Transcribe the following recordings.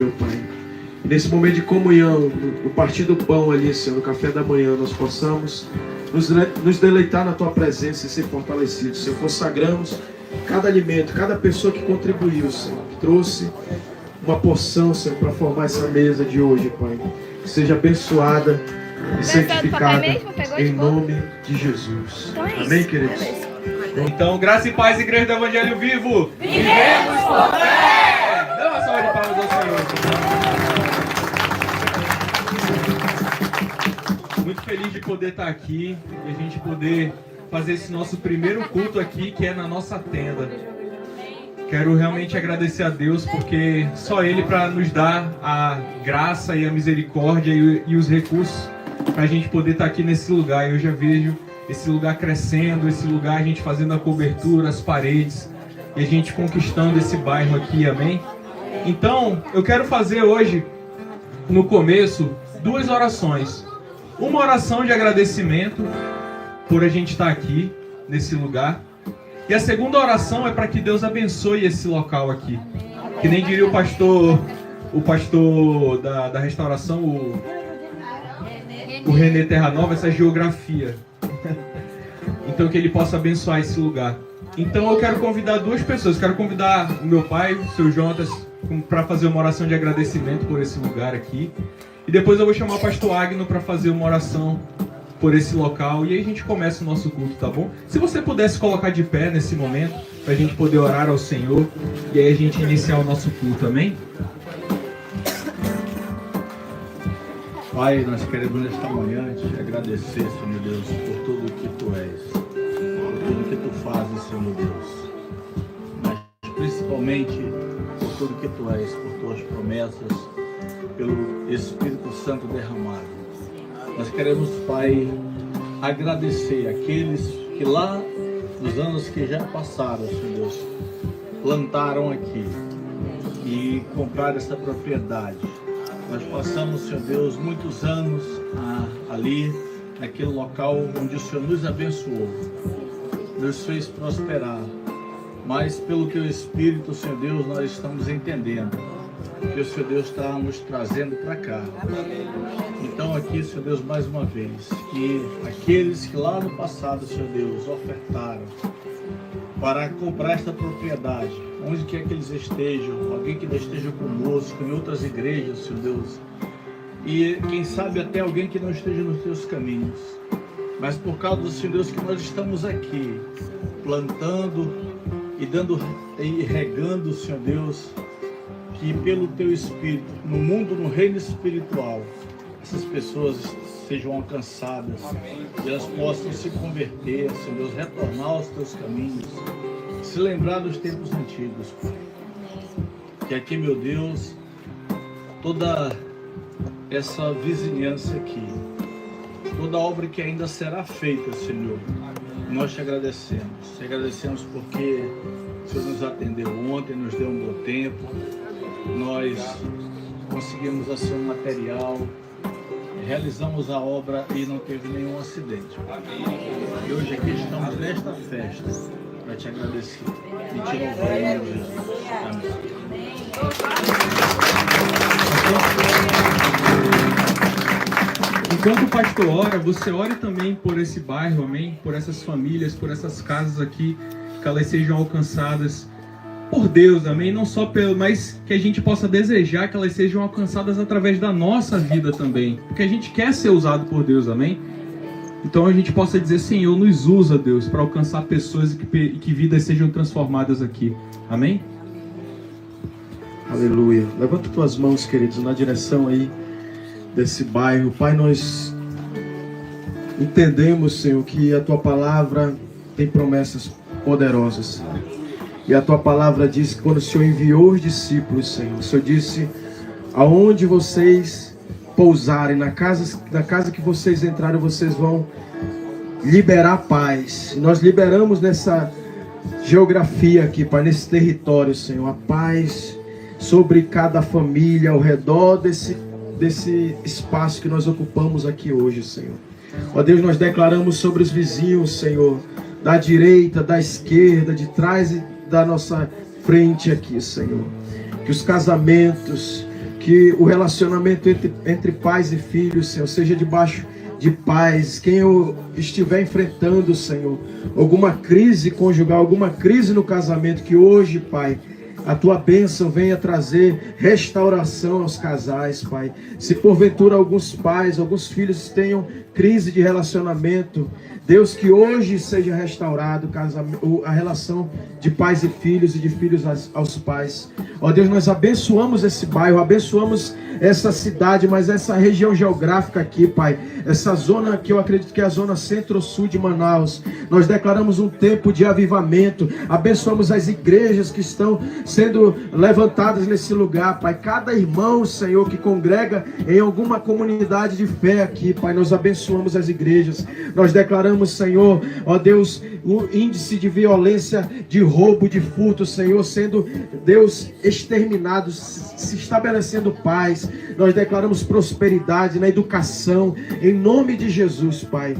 meu Pai. E nesse momento de comunhão, no partir do pão ali, Senhor, no café da manhã, nós possamos nos deleitar na Tua presença e ser fortalecidos. Senhor, consagramos cada alimento, cada pessoa que contribuiu, Senhor, que trouxe uma porção, Senhor, para formar essa mesa de hoje, Pai. Que seja abençoada e santificada em nome de Jesus. Amém, queridos? Então, graça e paz, Igreja do Evangelho Vivo. Vivemos por fé! Dá uma salva de palmas ao Senhor. Muito feliz de poder estar aqui e a gente poder fazer esse nosso primeiro culto aqui, que é na nossa tenda. Quero realmente agradecer a Deus, porque só Ele para nos dar a graça e a misericórdia e os recursos para a gente poder estar aqui nesse lugar. Eu já vejo esse lugar crescendo, esse lugar a gente fazendo a cobertura, as paredes, e a gente conquistando esse bairro aqui, amém? Então, eu quero fazer hoje, no começo, 2 orações. Uma oração de agradecimento por a gente estar aqui, nesse lugar. E a segunda oração é para que Deus abençoe esse local aqui. Que nem diria o pastor da restauração, o René Terra Nova, essa geografia. Então que ele possa abençoar esse lugar. Então eu quero convidar 2 pessoas. Quero convidar o meu pai, o seu Jonas, para fazer uma oração de agradecimento por esse lugar aqui. E depois eu vou chamar o pastor Agno para fazer uma oração por esse local. E aí a gente começa o nosso culto, tá bom? Se você pudesse colocar de pé nesse momento, para a gente poder orar ao Senhor. E aí a gente iniciar o nosso culto, amém? Pai, nós queremos nesta manhã te agradecer, Senhor Deus, por tudo que Tu és, por tudo que Tu fazes, Senhor Deus, mas principalmente por tudo que Tu és, por Tuas promessas, pelo Espírito Santo derramado. Nós queremos, Pai, agradecer aqueles que lá nos anos que já passaram, Senhor Deus, plantaram aqui e compraram essa propriedade. Nós passamos, Senhor Deus, muitos anos ali, naquele local onde o Senhor nos abençoou, nos fez prosperar. Mas pelo Teu Espírito, Senhor Deus, nós estamos entendendo que o Senhor Deus está nos trazendo para cá. Então aqui, Senhor Deus, mais uma vez, que aqueles que lá no passado, Senhor Deus, ofertaram para comprar esta propriedade, onde quer que eles estejam, alguém que não esteja conosco, em outras igrejas, Senhor Deus, e quem sabe até alguém que não esteja nos Teus caminhos, mas por causa do Senhor Deus que nós estamos aqui, plantando e regando, Senhor Deus, que pelo Teu Espírito, no mundo, no reino espiritual, essas pessoas sejam alcançadas, e elas possam se converter, Senhor Deus, retornar aos Teus caminhos, se lembrar dos tempos antigos, Pai. Que aqui, meu Deus, toda essa vizinhança aqui, toda obra que ainda será feita, Senhor, nós te agradecemos. Te agradecemos porque o Senhor nos atendeu ontem, nos deu um bom tempo, nós conseguimos assim um material, realizamos a obra e não teve nenhum acidente. E hoje aqui estamos nesta festa para te agradecer e te louvar em nome de Jesus. Amém. Enquanto o pastor ora, você ore também por esse bairro, amém? Por essas famílias, por essas casas aqui, que elas sejam alcançadas por Deus, amém? Não só mas que a gente possa desejar que elas sejam alcançadas através da nossa vida também, porque a gente quer ser usado por Deus, amém? Então a gente possa dizer, Senhor, nos usa, Deus, para alcançar pessoas e que vidas sejam transformadas aqui, amém? Aleluia. Levanta tuas mãos, queridos, na direção aí desse bairro. Pai, nós entendemos, Senhor, que a Tua palavra tem promessas poderosas. E a Tua palavra diz que quando o Senhor enviou os discípulos, Senhor, o Senhor disse, aonde vocês pousarem, na casa que vocês entrarem, vocês vão liberar paz. E nós liberamos nessa geografia aqui, Pai, nesse território, Senhor, a paz sobre cada família ao redor desse espaço que nós ocupamos aqui hoje, Senhor. Ó Deus, nós declaramos sobre os vizinhos, Senhor, da direita, da esquerda, de trás e da nossa frente aqui, Senhor. Que os casamentos que o relacionamento entre pais e filhos, Senhor, seja debaixo de paz. Quem eu estiver enfrentando, Senhor, alguma crise conjugal, alguma crise no casamento, que hoje, Pai, a tua bênção venha trazer restauração aos casais, Pai. Se porventura alguns pais, alguns filhos tenham crise de relacionamento, Deus, que hoje seja restaurado a relação de pais e filhos e de filhos aos pais. Ó Deus, nós abençoamos esse bairro, abençoamos essa cidade, mas essa região geográfica aqui, Pai, essa zona que eu acredito que é a zona centro-sul de Manaus, nós declaramos um tempo de avivamento, abençoamos as igrejas que estão sendo levantadas nesse lugar, Pai, cada irmão, Senhor, que congrega em alguma comunidade de fé aqui, Pai, nós abençoamos as igrejas, nós declaramos, Senhor, ó Deus, o índice de violência, de roubo, de furto, Senhor, sendo, Deus, exterminado, se estabelecendo paz. Nós declaramos prosperidade na educação, em nome de Jesus, Pai.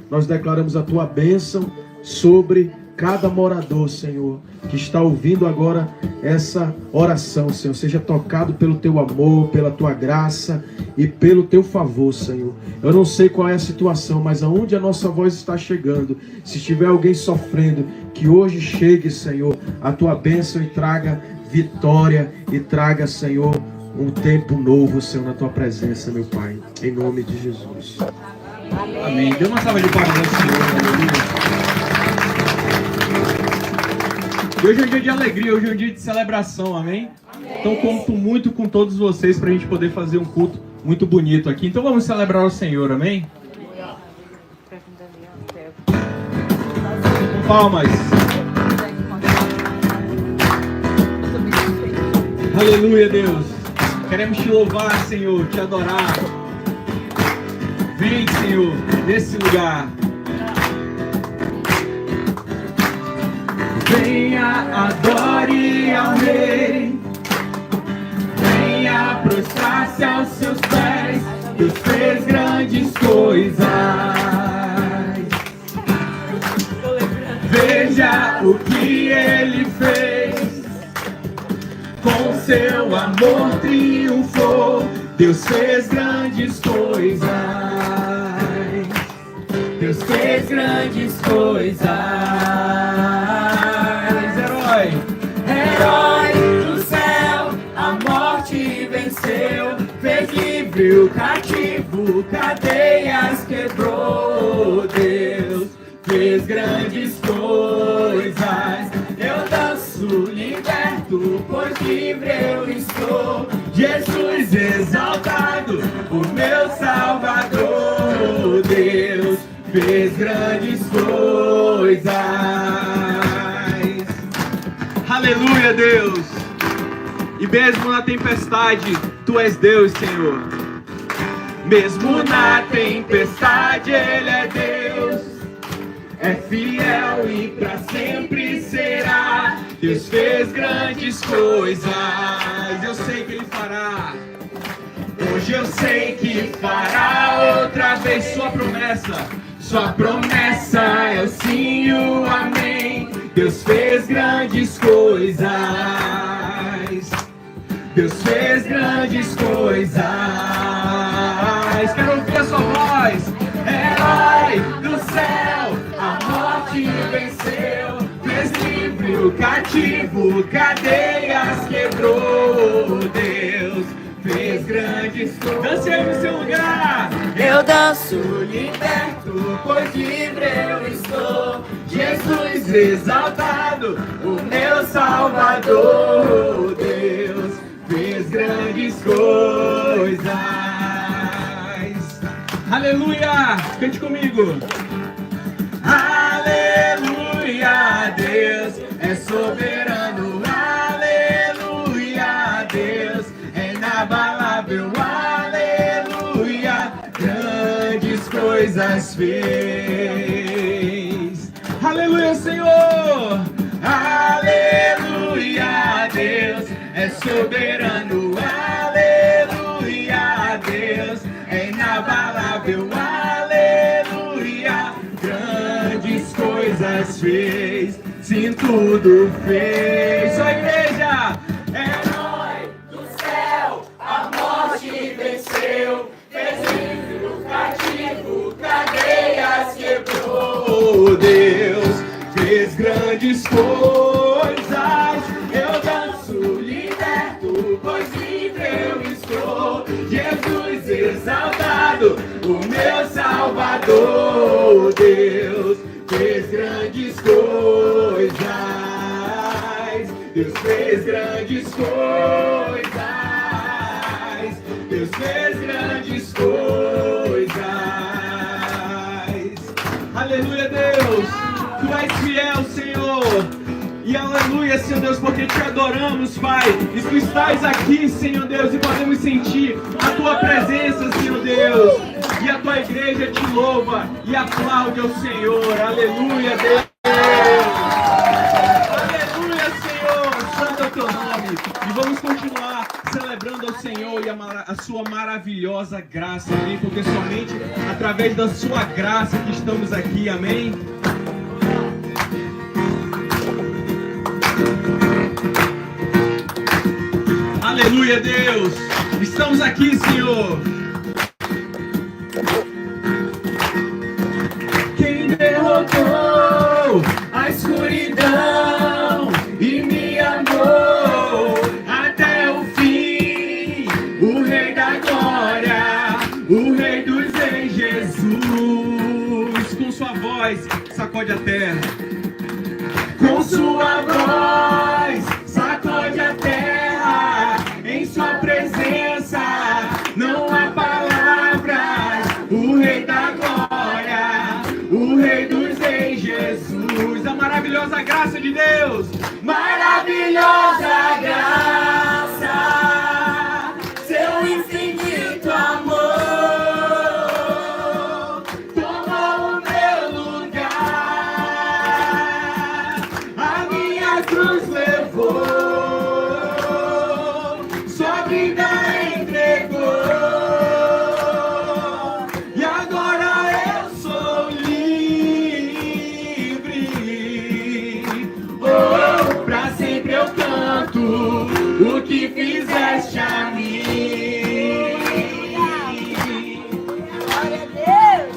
Nós declaramos a tua bênção sobre cada morador, Senhor, que está ouvindo agora essa oração, Senhor. Seja tocado pelo teu amor, pela tua graça e pelo teu favor, Senhor. Eu não sei qual é a situação, mas aonde a nossa voz está chegando, se estiver alguém sofrendo, que hoje chegue, Senhor, a tua bênção e traga vitória e traga, Senhor, um tempo novo, Senhor, na tua presença, meu Pai, em nome de Jesus. Amém. Dê uma salva de palmas ao Senhor. Hoje é um dia de alegria, hoje é um dia de celebração, amém? Então conto muito com todos vocês para a gente poder fazer um culto muito bonito aqui. Então vamos celebrar o Senhor, amém? Com palmas. Aleluia, Deus. Queremos te louvar, Senhor, te adorar. Vem, Senhor, nesse lugar. Venha, adore ao Rei. Venha, prostrar-se aos seus pés. Deus fez grandes coisas. Veja o que Ele fez. Com seu amor triunfou. Deus fez grandes coisas. Deus fez grandes coisas. Herói do céu, a morte venceu, fez livre o cativo, cadeias quebrou. Deus fez grandes coisas. Eu danço liberto, pois livre eu estou. Jesus exaltado, o meu Salvador. Deus fez grandes coisas. Aleluia, Deus. E mesmo na tempestade, Tu és Deus, Senhor. Mesmo na tempestade, Ele é Deus. É fiel e pra sempre será. Deus fez grandes coisas. Eu sei que Ele fará. Hoje eu sei que fará outra vez. Sua promessa é o sim e o amém. Deus fez grandes coisas. Deus fez grandes coisas. Quero ouvir a sua voz. Herói do céu, a morte venceu, fez livre o cativo, cadeias quebrou. Deus fez grandes coisas. Dance aí no seu lugar. Eu danço liberto, pois livre eu estou. Jesus exaltado, o meu Salvador. Deus fez grandes coisas. Aleluia! Cante comigo. Aleluia, Deus é soberano. Aleluia, Deus é inabalável. Aleluia, grandes coisas fez. Aleluia, Senhor. Aleluia, Deus é soberano. Aleluia, Deus é inabalável. Aleluia, grandes coisas fez. Sim, tudo fez. Só igreja. Herói do céu, a exaltado, o meu Salvador. Deus fez grandes coisas, Deus fez grandes coisas, Deus fez grandes coisas. Aleluia, Deus, Tu és fiel, Senhor. E aleluia, Senhor Deus, porque Te adoramos, Pai. E Tu estás aqui, Senhor Deus, e podemos sentir a Tua presença, Senhor Deus. E a Tua igreja Te louva e aplaude ao Senhor. Aleluia, Deus. Aleluia, Senhor. Santo é o Teu nome. E vamos continuar celebrando ao Senhor e a Sua maravilhosa graça, amém? Porque somente através da Sua graça que estamos aqui, amém? Aleluia, Deus! Estamos aqui, Senhor! Quem derrotou a escuridão e me amou até o fim, o Rei da Glória, o Rei dos Reis, Jesus! Com sua voz, sacode a terra. Com sua voz, sacode a terra. Em sua presença não há palavras. O Rei da Glória, o Rei dos Reis, Jesus. A maravilhosa graça de Deus. Maravilhosa graça, seu infinito amor tomou o meu lugar. A minha cruz levou, sua vida entregou, e agora eu sou livre. Oh, pra sempre eu canto o que fizeste a mim. Glória a Deus!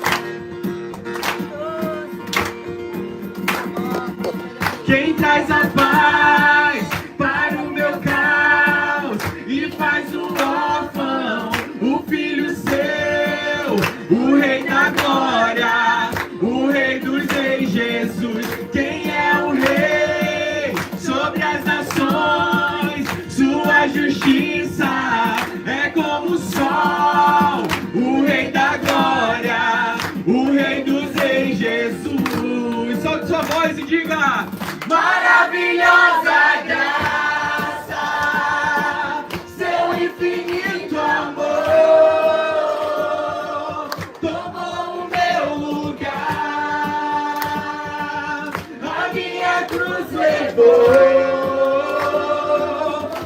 Quem traz a paz para o meu caos e faz o órfão, o filho seu, o Rei da Glória, o Rei dos Reis, Jesus. Quem é o Rei sobre as nações? Sua justiça é como o sol, o Rei da Glória, o Rei dos Reis, Jesus. Solte sua voz e diga: maravilhosa graça, seu infinito amor tomou o meu lugar. A minha cruz levou,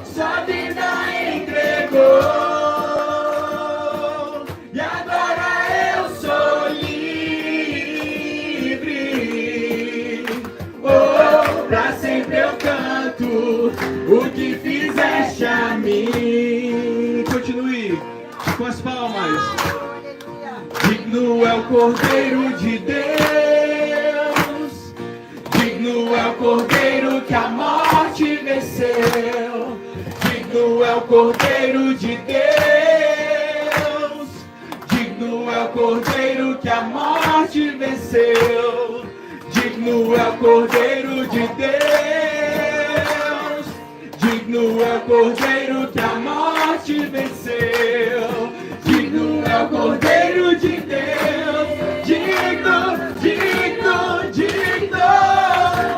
sua vida entregou, e agora eu sou livre. Oh, pra sempre eu canto o que fizeste a mim. Continue com as palmas. Digno é o Cordeiro de Deus, digno é o Cordeiro que a morte venceu, digno é o Cordeiro de Deus, digno é o Cordeiro que a morte venceu, digno é o Cordeiro de Deus, digno é o Cordeiro que a morte venceu, digno é o Cordeiro de Deus, digno, digno, digno.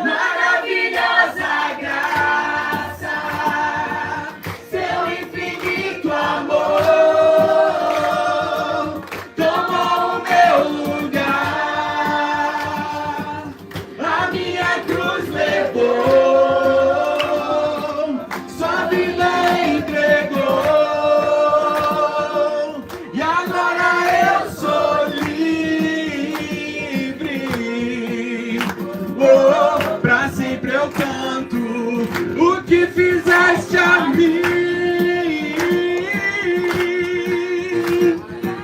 Maravilhosa graça, seu infinito amor tomou o meu lugar. A minha cruz levou, sua vida entregou, e agora eu sou livre. Oh, pra sempre eu canto o que fizeste a mim.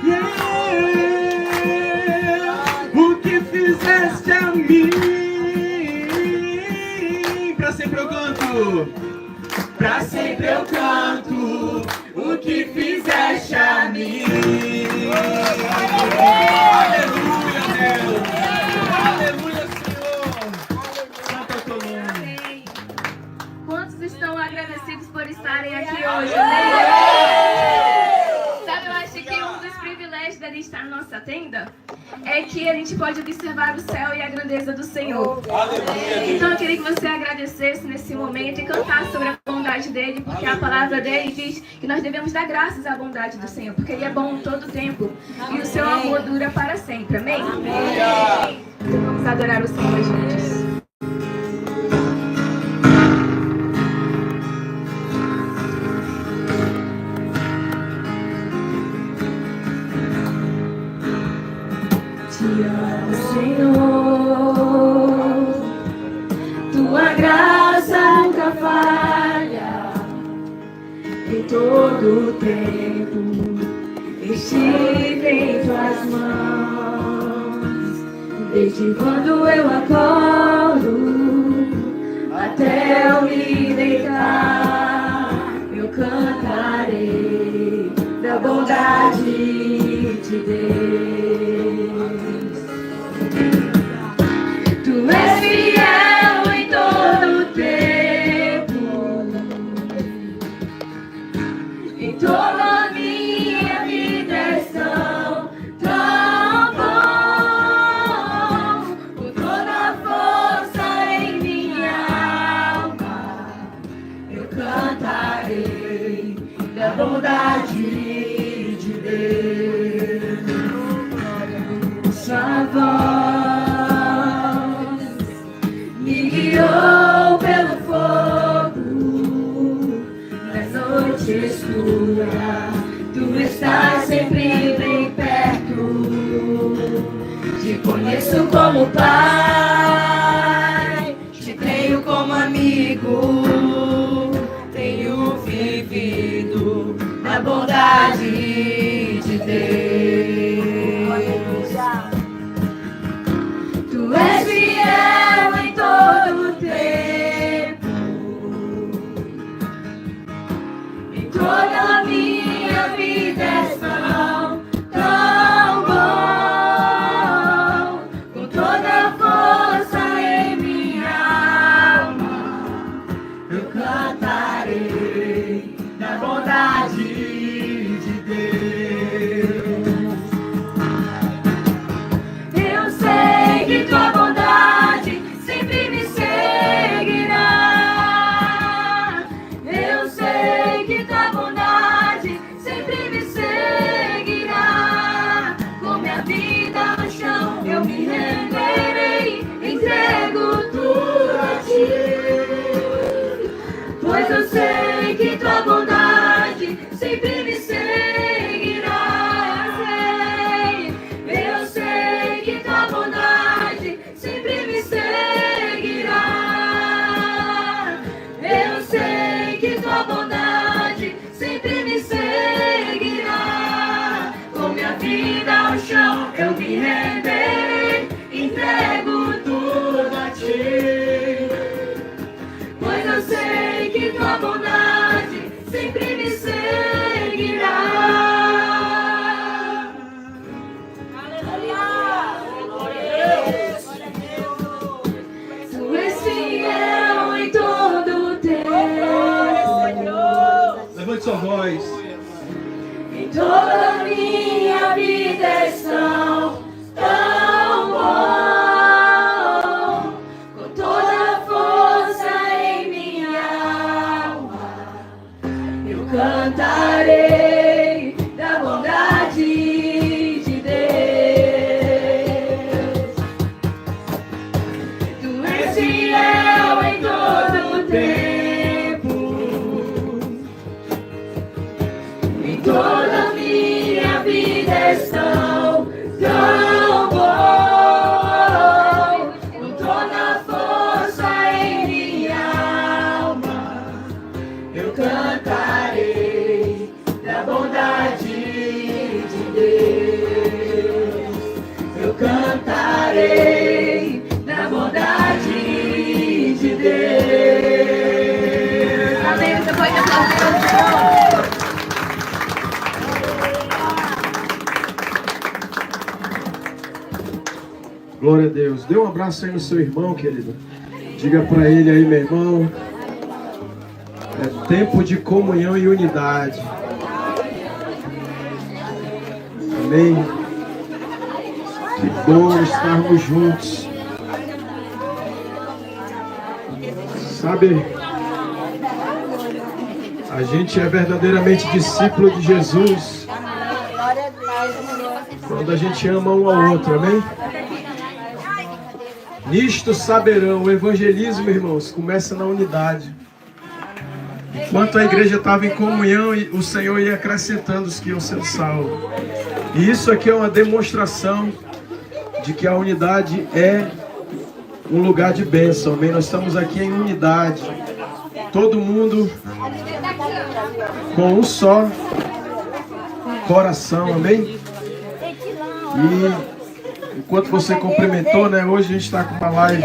Yeah. O que fizeste a mim. Pra sempre eu canto. Pra sempre eu canto o que fizeste a mim. é que a gente pode observar o céu e a grandeza do Senhor. Então eu queria que você agradecesse nesse momento e cantasse sobre a bondade dele, porque a palavra dele diz que nós devemos dar graças à bondade do Senhor, porque ele é bom em todo tempo e o seu amor dura para sempre. Amém? Então vamos adorar o Senhor juntos. Te amo, Senhor, tua graça nunca falha, em todo tempo estive em tuas mãos, desde quando eu acordo até eu me deitar, eu cantarei da bondade de Deus. Tu és fiel em todo tempo, em toda a minha vida és tão bom, com toda a força em minha alma, eu cantarei da bondade de Deus. Sua voz me guiou pelo fogo, nas noites escuras, tu estás sempre bem perto. Te conheço como pai, te tenho como amigo, tenho vivido na bondade de Deus. Tu és fiel em todo tempo, em toda a minha vida és tão bom, com toda a força em minha alma, eu cantarei da bondade de Deus. Eu sei que tua bondade sempre me seguirá. Eu sei que tua bondade sempre me seguirá. Com minha vida no chão eu me renderei, entrego tudo a ti. Pois eu sei que tua bondade sempre me seguirá. Eu sei que tua bondade sempre me seguirá. Eu sei que tua bondade sempre me seguirá. Com minha vida ao chão eu me renderei, entrego tudo a ti. Pois eu sei que tua bondade sempre me seguirá. Tu és fiel em todo tempo, Levante sua voz. em toda a minha vida és tão bom, com toda a força em minha alma, eu cantarei da bondade de Deus. Tu és fiel em todo tempo, em toda a minha vida és tão bom, com toda a força em minha alma, eu cantarei da bondade de Deus. Eu cantarei da bondade de Deus. Amém. Você pode aplaudir o Senhor. Glória a Deus. Dê um abraço aí no seu irmão, querido. Diga para ele aí, meu irmão. É tempo de comunhão e unidade. Amém. Que bom estarmos juntos. Sabe, a gente é verdadeiramente discípulo de Jesus quando a gente ama um ao outro, amém? Nisto saberão, o evangelismo, irmãos, começa na unidade. Enquanto a igreja estava em comunhão, o Senhor ia acrescentando os que iam sendo salvos. E isso aqui é uma demonstração de que a unidade é um lugar de bênção, amém? Nós estamos aqui em unidade. Todo mundo com um só coração, amém? E enquanto você cumprimentou, né? Hoje a gente está com uma live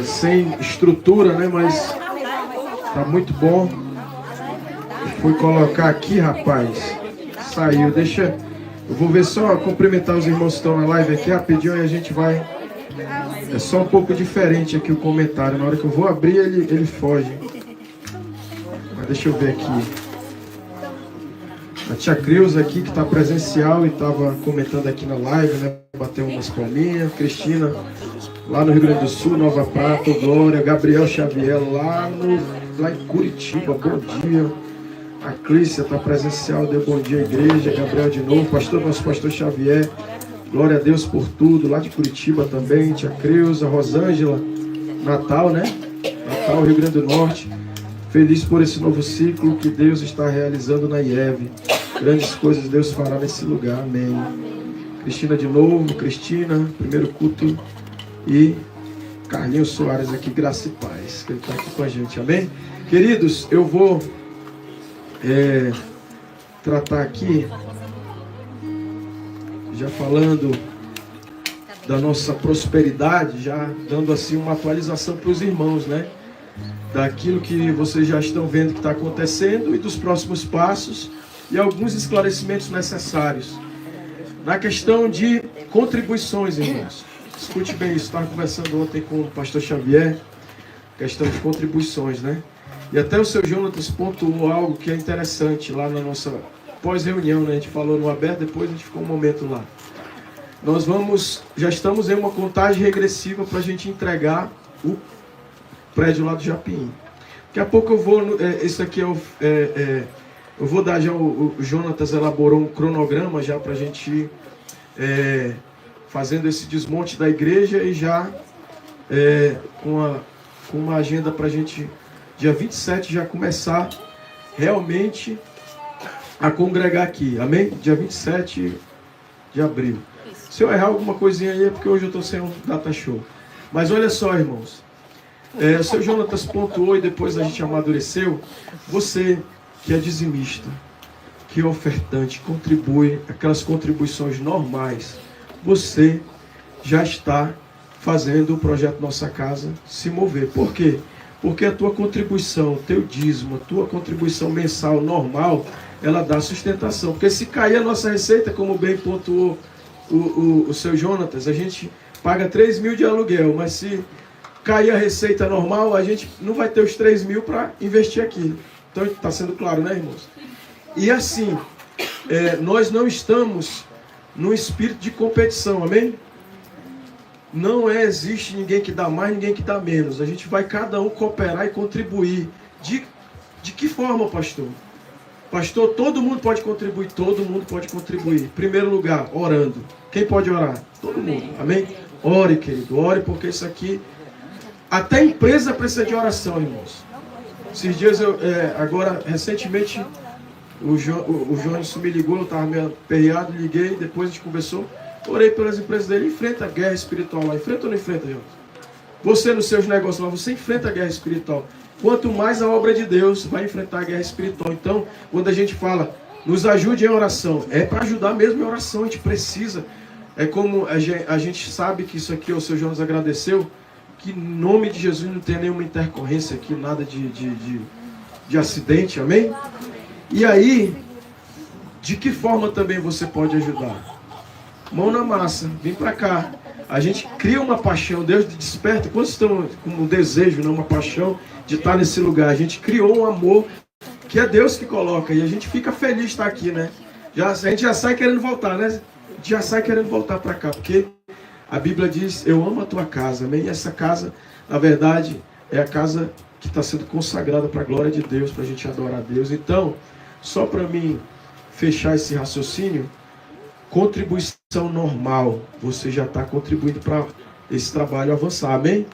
sem estrutura, né? Mas tá muito bom. Fui colocar aqui, rapaz. Saiu, deixa. Eu vou ver só cumprimentar os irmãos que estão na live aqui rapidinho e a gente vai. É só um pouco diferente aqui o comentário. Na hora que eu vou abrir, ele foge. Mas deixa eu ver aqui. A tia Creuza aqui, que está presencial e estava comentando aqui na live, né? Bateu umas palminhas. Cristina, lá no Rio Grande do Sul, Nova Prata, Glória. Gabriel Xavier, lá em Curitiba, bom dia. A Clícia está presencial, deu bom dia à igreja. Gabriel de novo, nosso pastor Xavier. Glória a Deus por tudo, lá de Curitiba também. Tia Creuza, Rosângela, Natal, né? Natal, Rio Grande do Norte. Feliz por esse novo ciclo que Deus está realizando na IEV. Grandes coisas Deus fará nesse lugar, amém. Cristina de novo, Cristina, primeiro culto. E Carlinhos Soares aqui, graça e paz, que ele está aqui com a gente, amém? Queridos, eu vou tratar aqui, já falando da nossa prosperidade, já dando assim uma atualização para os irmãos, né? Daquilo que vocês já estão vendo que está acontecendo e dos próximos passos e alguns esclarecimentos necessários. Na questão de contribuições, irmãos. Escute bem isso, estava conversando ontem com o pastor Xavier, questão de contribuições, né? E até o seu Jonatas pontuou algo que é interessante lá na nossa pós-reunião, né? A gente falou no aberto, depois a gente ficou um momento lá. Nós já estamos em uma contagem regressiva para a gente entregar o prédio lá do Japim. Daqui a pouco eu vou, isso aqui eu vou dar já, o Jonatas elaborou um cronograma já para a gente ir fazendo esse desmonte da igreja e já com uma agenda para a gente, dia 27, já começar realmente a congregar aqui, amém? Dia 27 de abril. Se eu errar alguma coisinha aí é porque hoje eu estou sem um data show. Mas olha só, irmãos. O seu Jonatas pontuou e depois a gente amadureceu. Você que é dizimista, que é ofertante, contribui, aquelas contribuições normais, você já está fazendo o projeto Nossa Casa se mover. Por quê? Porque a tua contribuição, teu dízimo, a tua contribuição mensal normal, ela dá sustentação. Porque se cair a nossa receita, como bem pontuou o seu Jonatas, a gente paga 3 mil de aluguel, mas se cair a receita normal, a gente não vai ter os 3 mil para investir aqui. Então está sendo claro, né, irmãos? E assim, nós não estamos no espírito de competição, amém? Não existe ninguém que dá mais, ninguém que dá menos. A gente vai cada um cooperar e contribuir. De que forma, pastor? Pastor, todo mundo pode contribuir, todo mundo pode contribuir. Em primeiro lugar, orando. Quem pode orar? Todo mundo, amém? Ore, querido, ore, porque isso aqui... Até a empresa precisa de oração, irmãos. Esses dias, agora, recentemente, o Jones me ligou, eu estava meio aperreado, liguei, depois a gente conversou, orei pelas empresas dele, enfrenta a guerra espiritual lá. Enfrenta ou não enfrenta, Jones? Você nos seus negócios lá, você enfrenta a guerra espiritual. Quanto mais a obra de Deus vai enfrentar a guerra espiritual. Então, quando a gente fala, nos ajude em oração, é para ajudar mesmo em oração, a gente precisa. É como a gente sabe que isso aqui, o seu Jones agradeceu, que em nome de Jesus não tem nenhuma intercorrência aqui, nada de acidente, amém? E aí, de que forma também você pode ajudar? Mão na massa, vem para cá. A gente cria uma paixão, Deus desperta. Quantos estão com um desejo, né, uma paixão de estar nesse lugar? A gente criou um amor que é Deus que coloca e a gente fica feliz de estar aqui, né? A gente já sai querendo voltar, né? já sai querendo voltar para cá, porque a Bíblia diz, eu amo a tua casa, amém? E essa casa, na verdade, é a casa que está sendo consagrada para a glória de Deus, para a gente adorar a Deus. Então, só para mim fechar esse raciocínio, contribuição normal, você já está contribuindo para esse trabalho avançar, amém?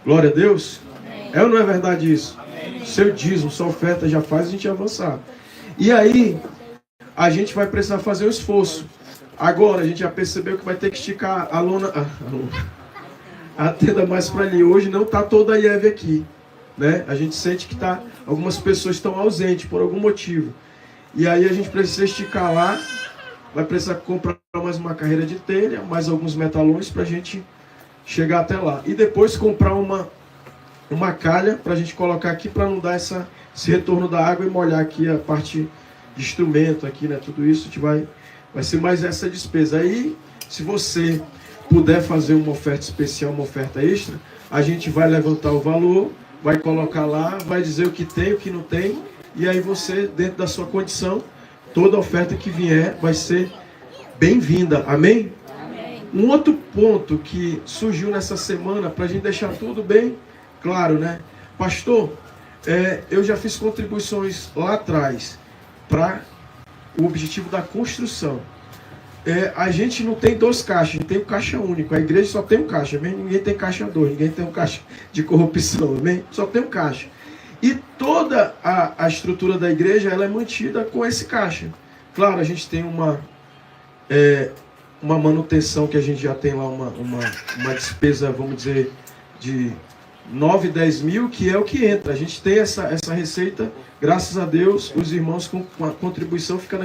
Glória a Deus. Amém. É ou não é verdade isso? Amém. Seu dízimo, sua oferta já faz a gente avançar. E aí, a gente vai precisar fazer um esforço. Agora, a gente já percebeu que vai ter que esticar a lona, a tenda mais para ali. Hoje não está toda a IEV aqui, né? A gente sente que algumas pessoas estão ausentes por algum motivo. E aí a gente precisa esticar lá, vai precisar comprar mais uma carreira de telha, mais alguns metalões para a gente chegar até lá. E depois comprar uma calha para a gente colocar aqui para não dar esse retorno da água e molhar aqui a parte de instrumento aqui, né? Tudo isso a gente vai ser mais essa despesa. Aí, se você puder fazer uma oferta especial, uma oferta extra, a gente vai levantar o valor, vai colocar lá, vai dizer o que tem, o que não tem, e aí você, dentro da sua condição, toda oferta que vier vai ser bem-vinda. Amém? Amém. Um outro ponto que surgiu nessa semana, para a gente deixar tudo bem claro, né? Pastor, eu já fiz contribuições lá atrás para o objetivo da construção. A gente não tem 2 caixas, a gente tem um caixa único. A igreja só tem um caixa, amém? Ninguém tem caixa 2, ninguém tem um caixa de corrupção, amém? Só tem um caixa. E toda a estrutura da igreja ela é mantida com esse caixa. Claro, a gente tem uma manutenção que a gente já tem lá, uma despesa, vamos dizer, de 9, 10 mil, que é o que entra. A gente tem essa receita, graças a Deus, os irmãos com a contribuição fica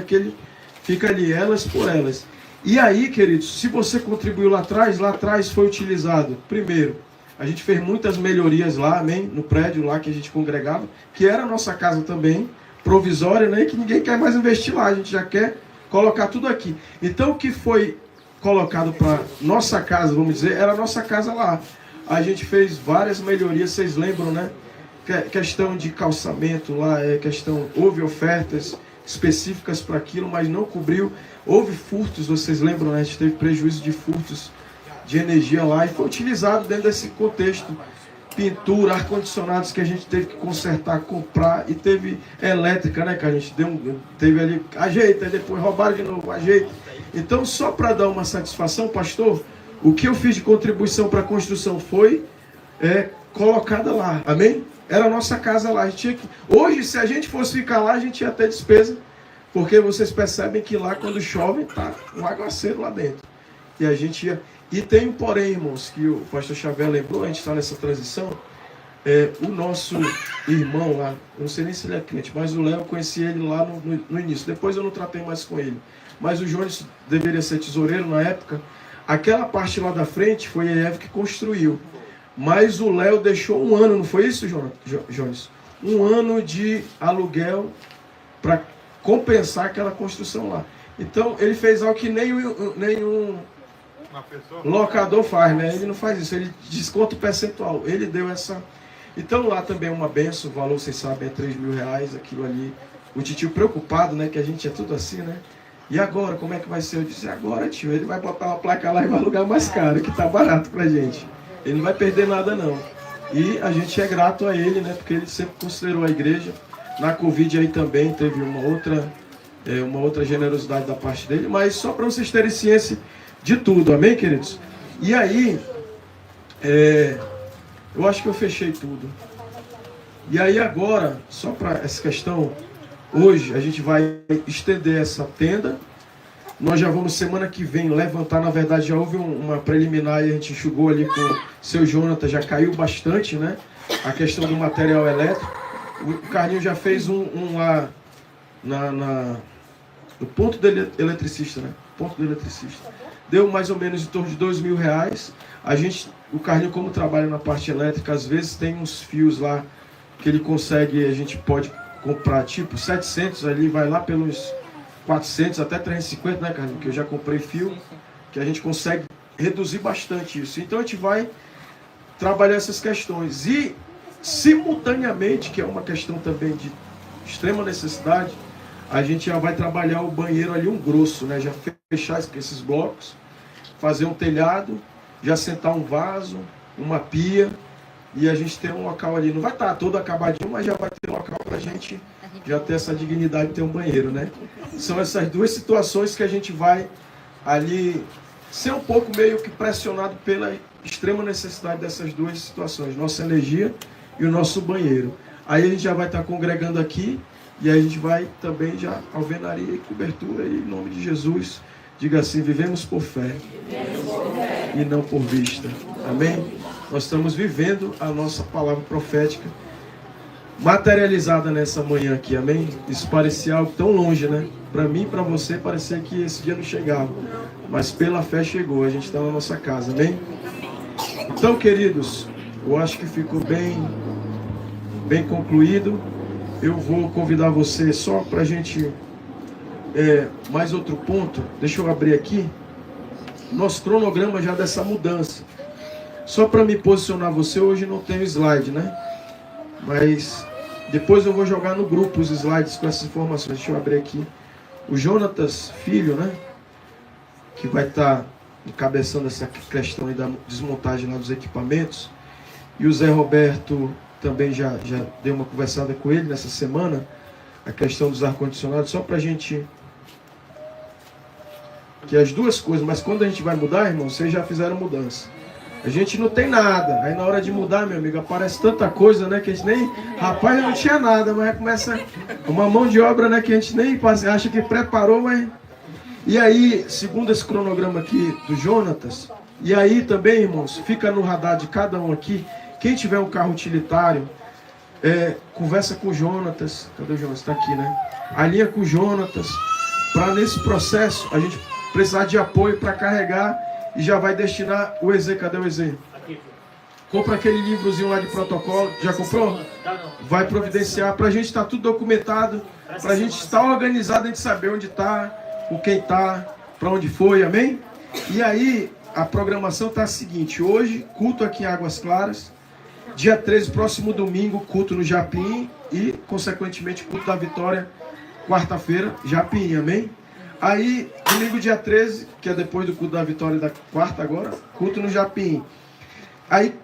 ali, elas por elas. E aí, queridos, se você contribuiu lá atrás foi utilizado, primeiro, a gente fez muitas melhorias lá, amém, no prédio lá que a gente congregava, que era a nossa casa também, provisória, né, que ninguém quer mais investir lá, a gente já quer colocar tudo aqui. Então, o que foi colocado para nossa casa, vamos dizer, era a nossa casa lá. A gente fez várias melhorias, vocês lembram, né? Questão de calçamento lá, houve ofertas específicas para aquilo, mas não cobriu. Houve furtos, vocês lembram, né? A gente teve prejuízo de furtos de energia lá e foi utilizado dentro desse contexto. Pintura, ar-condicionados que a gente teve que consertar, comprar, e teve elétrica, né? Que a gente teve ali, ajeita, e depois roubaram de novo, ajeita. Então, só para dar uma satisfação, pastor, o que eu fiz de contribuição para a construção foi colocada lá, amém? Era a nossa casa lá. Hoje, se a gente fosse ficar lá, a gente ia ter despesa, porque vocês percebem que lá, quando chove, tá um aguaceiro lá dentro. E a gente ia... E tem um porém, irmãos, que o pastor Xavier lembrou, a gente está nessa transição, o nosso irmão lá, eu não sei nem se ele é crente, mas o Léo, eu conheci ele lá no início, depois eu não tratei mais com ele. Mas o Jones deveria ser tesoureiro na época. Aquela parte lá da frente foi a Eve que construiu. Mas o Léo deixou 1 ano, não foi isso, Jones? 1 ano de aluguel para compensar aquela construção lá. Então, ele fez algo que nenhum locador faz, né? Ele não faz isso, ele desconta o percentual. Ele deu essa... Então, lá também é uma benção, o valor, vocês sabem, é 3 mil reais, aquilo ali. O tio preocupado, né? Que a gente é tudo assim, né? E agora, como é que vai ser? Eu disse, agora, tio, ele vai botar uma placa lá e vai alugar mais caro, que tá barato pra gente. Ele não vai perder nada, não. E a gente é grato a ele, né? Porque ele sempre considerou a igreja. Na Covid aí também teve uma outra generosidade da parte dele. Mas só para vocês terem ciência de tudo, amém, queridos? E aí, eu acho que eu fechei tudo. E aí agora, só para essa questão... Hoje a gente vai estender essa tenda. Nós já vamos semana que vem levantar. Na verdade já houve uma preliminar e a gente enxugou ali com o seu Jonathan. Já caiu bastante, né? A questão do material elétrico. O Carlinho já fez um lá no ponto do eletricista, né? Ponto do eletricista. Deu mais ou menos em torno de 2 mil reais. O Carlinho, como trabalha na parte elétrica, às vezes tem uns fios lá que ele consegue, a gente pode comprar tipo 700 ali, vai lá pelos 400 até 350, né, Carlinhos? Que eu já comprei fio, que a gente consegue reduzir bastante isso. Então a gente vai trabalhar essas questões. E simultaneamente, que é uma questão também de extrema necessidade, a gente já vai trabalhar o banheiro ali, um grosso, né? Já fechar esses blocos, fazer um telhado, já sentar um vaso, uma pia, e a gente ter um local ali. Não vai estar todo acabadinho, mas já vai ter um local para a gente já ter essa dignidade de ter um banheiro, né? São essas duas situações que a gente vai ali ser um pouco meio que pressionado pela extrema necessidade dessas duas situações, nossa energia e o nosso banheiro. Aí a gente já vai estar congregando aqui, e aí a gente vai também já alvenaria e cobertura, e em nome de Jesus, diga assim: vivemos por fé e não por vista. Amém? Nós estamos vivendo a nossa palavra profética materializada nessa manhã aqui, amém? Isso parecia algo tão longe, né? Para mim e para você parecia que esse dia não chegava, mas pela fé chegou, a gente está na nossa casa, amém? Então, queridos, eu acho que ficou bem concluído. Eu vou convidar você só para a gente, mais outro ponto, deixa eu abrir aqui, nosso cronograma já dessa mudança. Só para me posicionar você, hoje não tem slide, né? Mas depois eu vou jogar no grupo os slides com essas informações. Deixa eu abrir aqui. O Jonatas Filho, né? Que vai estar encabeçando essa questão aí da desmontagem lá dos equipamentos. E o Zé Roberto também já deu uma conversada com ele nessa semana. A questão dos ar-condicionados. Só para a gente... Que as duas coisas. Mas quando a gente vai mudar, irmão, vocês já fizeram mudança. A gente não tem nada. Aí na hora de mudar, meu amigo, aparece tanta coisa, né? Que a gente nem... Rapaz, não tinha nada, mas começa uma mão de obra, né? Que a gente nem acha que preparou, mas... E aí, segundo esse cronograma aqui do Jonatas, e aí também, irmãos, fica no radar de cada um aqui, quem tiver um carro utilitário, conversa com o Jonatas. Cadê o Jonatas? Está aqui, né? Alinha com o Jonatas, para nesse processo a gente precisar de apoio para carregar. E já vai destinar o EZ. Cadê o EZ? Compra aquele livrozinho lá de protocolo. Já comprou? Vai providenciar. Para a gente estar tudo documentado. Para a gente estar organizado. A gente saber onde está, com quem está, para onde foi. Amém? E aí, a programação está a seguinte. Hoje, culto aqui em Águas Claras. Dia 13, próximo domingo, culto no Japim. E, consequentemente, culto da Vitória. Quarta-feira, Japim. Amém? Aí, domingo dia 13, que é depois do culto da Vitória da quarta agora, culto no Japim. Aí,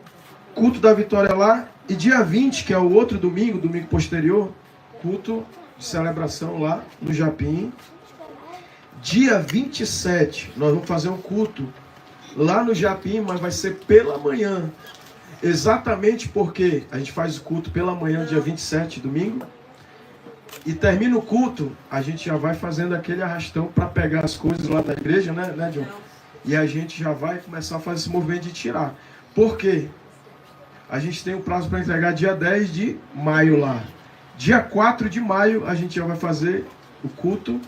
culto da Vitória lá. E dia 20, que é o outro domingo, domingo posterior, culto de celebração lá no Japim. Dia 27, nós vamos fazer um culto lá no Japim, mas vai ser pela manhã. Exatamente porque a gente faz o culto pela manhã, dia 27, domingo. E termina o culto, a gente já vai fazendo aquele arrastão para pegar as coisas lá da igreja, né, John? E a gente já vai começar a fazer esse movimento de tirar. Por quê? A gente tem um prazo para entregar dia 10 de maio lá. Dia 4 de maio a gente já vai fazer o culto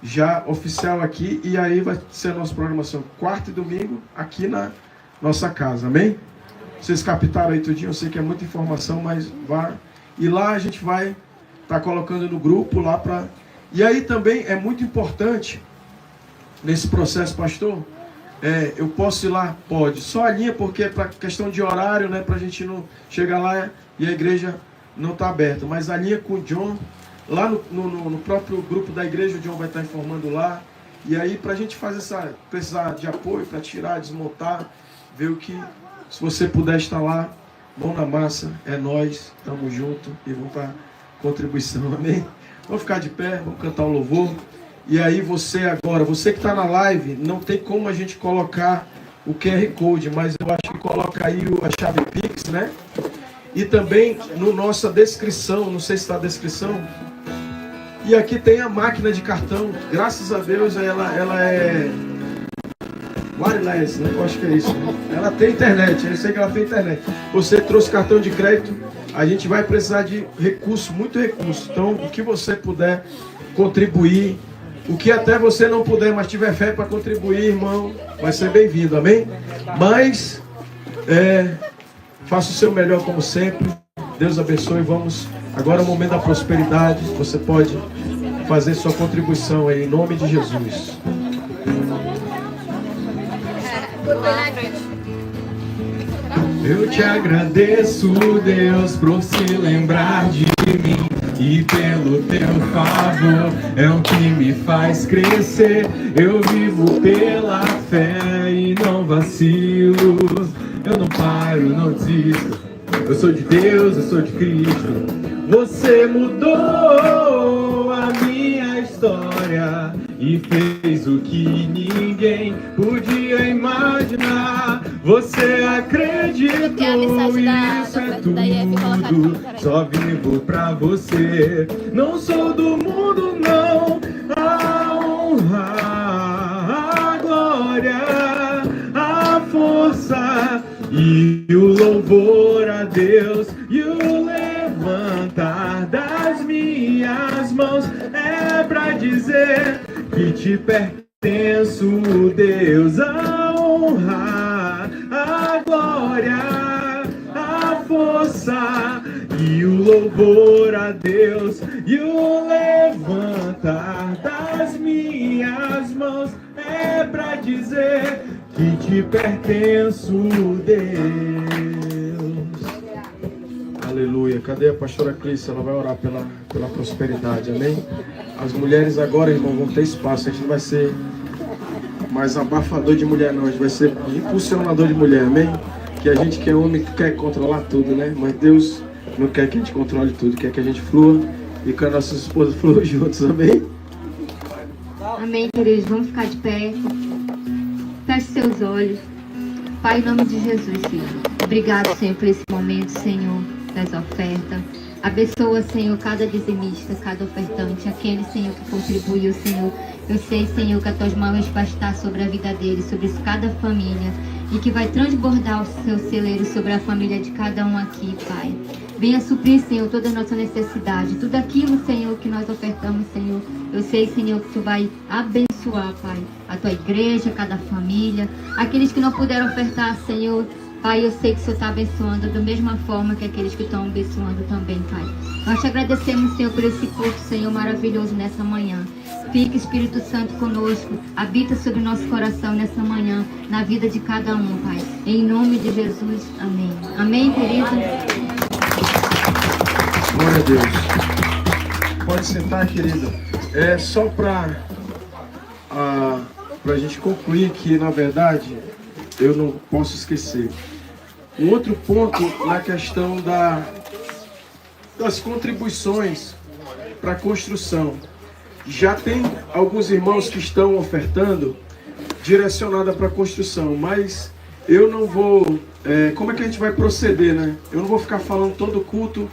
já oficial aqui. E aí vai ser a nossa programação quarta e domingo aqui na nossa casa, amém? Vocês captaram aí tudinho? Eu sei que é muita informação, mas vá. E lá a gente vai... Está colocando no grupo lá para... E aí também é muito importante, nesse processo, pastor, eu posso ir lá? Pode. Só a linha, porque é para questão de horário, né? Para a gente não chegar lá e a igreja não está aberta. Mas a linha com o John, lá no próprio grupo da igreja, o John vai estar informando lá. E aí, para a gente fazer precisar de apoio, para tirar, desmontar, ver o que... Se você puder estar lá, mão na massa, é nós, estamos juntos e vamos para... contribuição, amém? Vamos ficar de pé, vamos cantar um louvor. E aí você agora, você que está na live, não tem como a gente colocar o QR Code, mas eu acho que coloca aí a chave Pix, né? E também no nossa descrição, não sei se está a descrição. E aqui tem a máquina de cartão, graças a Deus ela é wireless, né? Eu acho que é isso, né? Ela tem internet, eu sei que ela tem internet. Você trouxe cartão de crédito, a gente vai precisar de recurso, muito recurso. Então, o que você puder contribuir, o que até você não puder, mas tiver fé para contribuir, irmão, vai ser bem-vindo, amém? Mas, faça o seu melhor como sempre. Deus abençoe. Vamos, agora é o momento da prosperidade. Você pode fazer sua contribuição aí, em nome de Jesus. Eu te agradeço, Deus, por se lembrar de mim e pelo teu favor é o que me faz crescer. Eu vivo pela fé e não vacilo. Eu não paro, não desisto. Eu sou de Deus, eu sou de Cristo. Você mudou a minha história e fez o que ninguém podia imaginar. Você acreditou e isso é tudo. Só vivo pra você. Não sou do mundo, não. A honra, a glória, a força e o louvor a Deus e o levantar das minhas mãos é pra dizer que te pertenço, Deus. A honra, a glória, a força e o louvor a Deus e o levantar das minhas mãos é pra dizer que te pertenço, Deus. Aleluia. Cadê a pastora Cris? Ela vai orar pela prosperidade, amém? As mulheres agora, irmão, vão ter espaço. A gente não vai ser mais abafador de mulher, não. A gente vai ser impulsionador de mulher, amém? Que a gente que é homem quer controlar tudo, né? Mas Deus não quer que a gente controle tudo, quer que a gente flua e que as nossas esposas fluam juntos, amém? Amém, queridos. Vamos ficar de pé. Feche seus olhos. Pai, em nome de Jesus, Senhor. Obrigado, Senhor, por esse momento, Senhor, das ofertas. Abençoa, Senhor, cada dizimista, cada ofertante, aquele, Senhor, que contribuiu, Senhor. Eu sei, Senhor, que as tuas mãos vai estar sobre a vida deles, sobre cada família, e que vai transbordar o seu celeiro sobre a família de cada um aqui, Pai. Venha suprir, Senhor, toda a nossa necessidade, tudo aquilo, Senhor, que nós ofertamos, Senhor. Eu sei, Senhor, que Tu vai abençoar, Pai, a Tua igreja, cada família, aqueles que não puderam ofertar, Senhor. Pai, eu sei que o Senhor está abençoando da mesma forma que aqueles que estão abençoando também, Pai. Nós te agradecemos, Senhor, por esse culto, Senhor, maravilhoso nessa manhã. Fica, Espírito Santo, conosco. Habita sobre o nosso coração nessa manhã, na vida de cada um, Pai. Em nome de Jesus, amém. Amém, querido? Glória a Deus. Pode sentar, querido. É só para a gente concluir que, na verdade, eu não posso esquecer. Um outro ponto na questão das contribuições para a construção. Já tem alguns irmãos que estão ofertando direcionada para a construção, mas eu não vou... como é que a gente vai proceder, né? Eu não vou ficar falando todo o culto,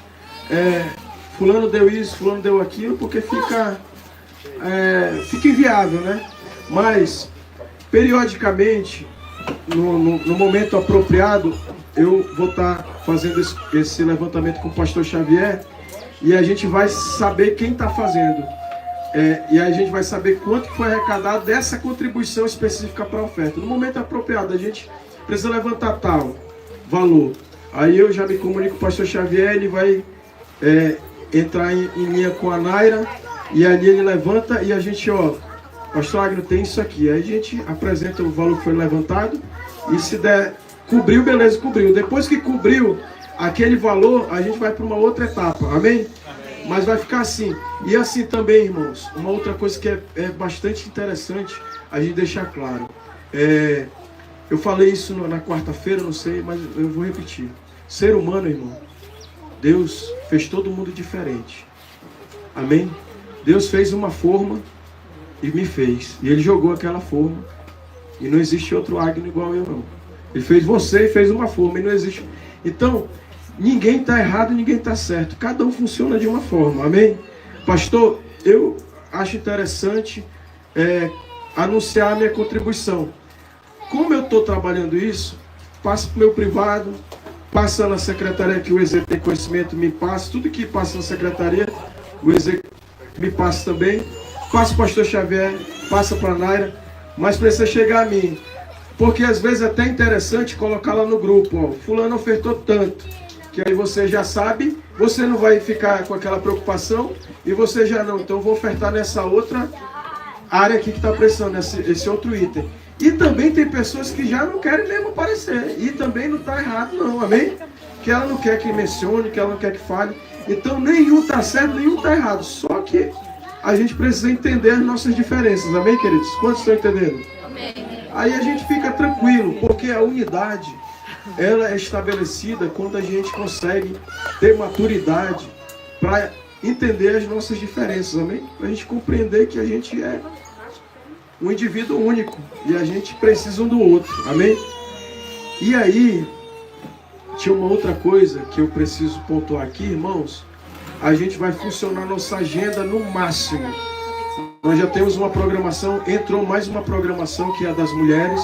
fulano deu isso, fulano deu aquilo, porque fica inviável, né? Mas, periodicamente, no momento apropriado, eu vou estar fazendo esse levantamento com o pastor Xavier e a gente vai saber quem está fazendo. E aí a gente vai saber quanto foi arrecadado dessa contribuição específica para a oferta. No momento apropriado, a gente precisa levantar tal valor. Aí eu já me comunico com o pastor Xavier, ele vai entrar em linha com a Naira, e ali ele levanta e a gente, pastor Agno, tem isso aqui. Aí a gente apresenta o valor que foi levantado e se der, cobriu, beleza, cobriu. Depois que cobriu aquele valor, a gente vai para uma outra etapa, amém? Mas vai ficar assim. E assim também, irmãos, uma outra coisa que é bastante interessante a gente deixar claro. Eu falei isso na quarta-feira, não sei, mas eu vou repetir. Ser humano, irmão, Deus fez todo mundo diferente. Amém? Deus fez uma forma e me fez. E Ele jogou aquela forma. E não existe outro Agno igual eu, não. Ele fez você e fez uma forma e não existe. Então, ninguém está errado, ninguém está certo. Cada um funciona de uma forma. Amém? Pastor, eu acho interessante anunciar a minha contribuição. Como eu estou trabalhando isso, passa para o meu privado, passa na secretaria que o EZ tem conhecimento, me passa. Tudo que passa na secretaria, o EZ me passa também. Passa para o pastor Xavier, passa para a Naira, mas precisa chegar a mim. Porque às vezes é até interessante colocar lá no grupo, fulano ofertou tanto, que aí você já sabe, você não vai ficar com aquela preocupação e você já não. Então eu vou ofertar nessa outra área aqui que está precisando, esse outro item. E também tem pessoas que já não querem mesmo aparecer. E também não está errado não, amém? Que ela não quer que mencione, que ela não quer que fale. Então nenhum está certo, nenhum está errado. Só que a gente precisa entender as nossas diferenças. Amém, queridos? Quantos estão entendendo? Amém. Aí a gente fica tranquilo, porque a unidade, ela é estabelecida quando a gente consegue ter maturidade para entender as nossas diferenças, amém? Para a gente compreender que a gente é um indivíduo único e a gente precisa um do outro, amém? E aí, tinha uma outra coisa que eu preciso pontuar aqui, irmãos. A gente vai funcionar nossa agenda no máximo. Nós já temos uma programação, entrou mais uma programação que é a das mulheres,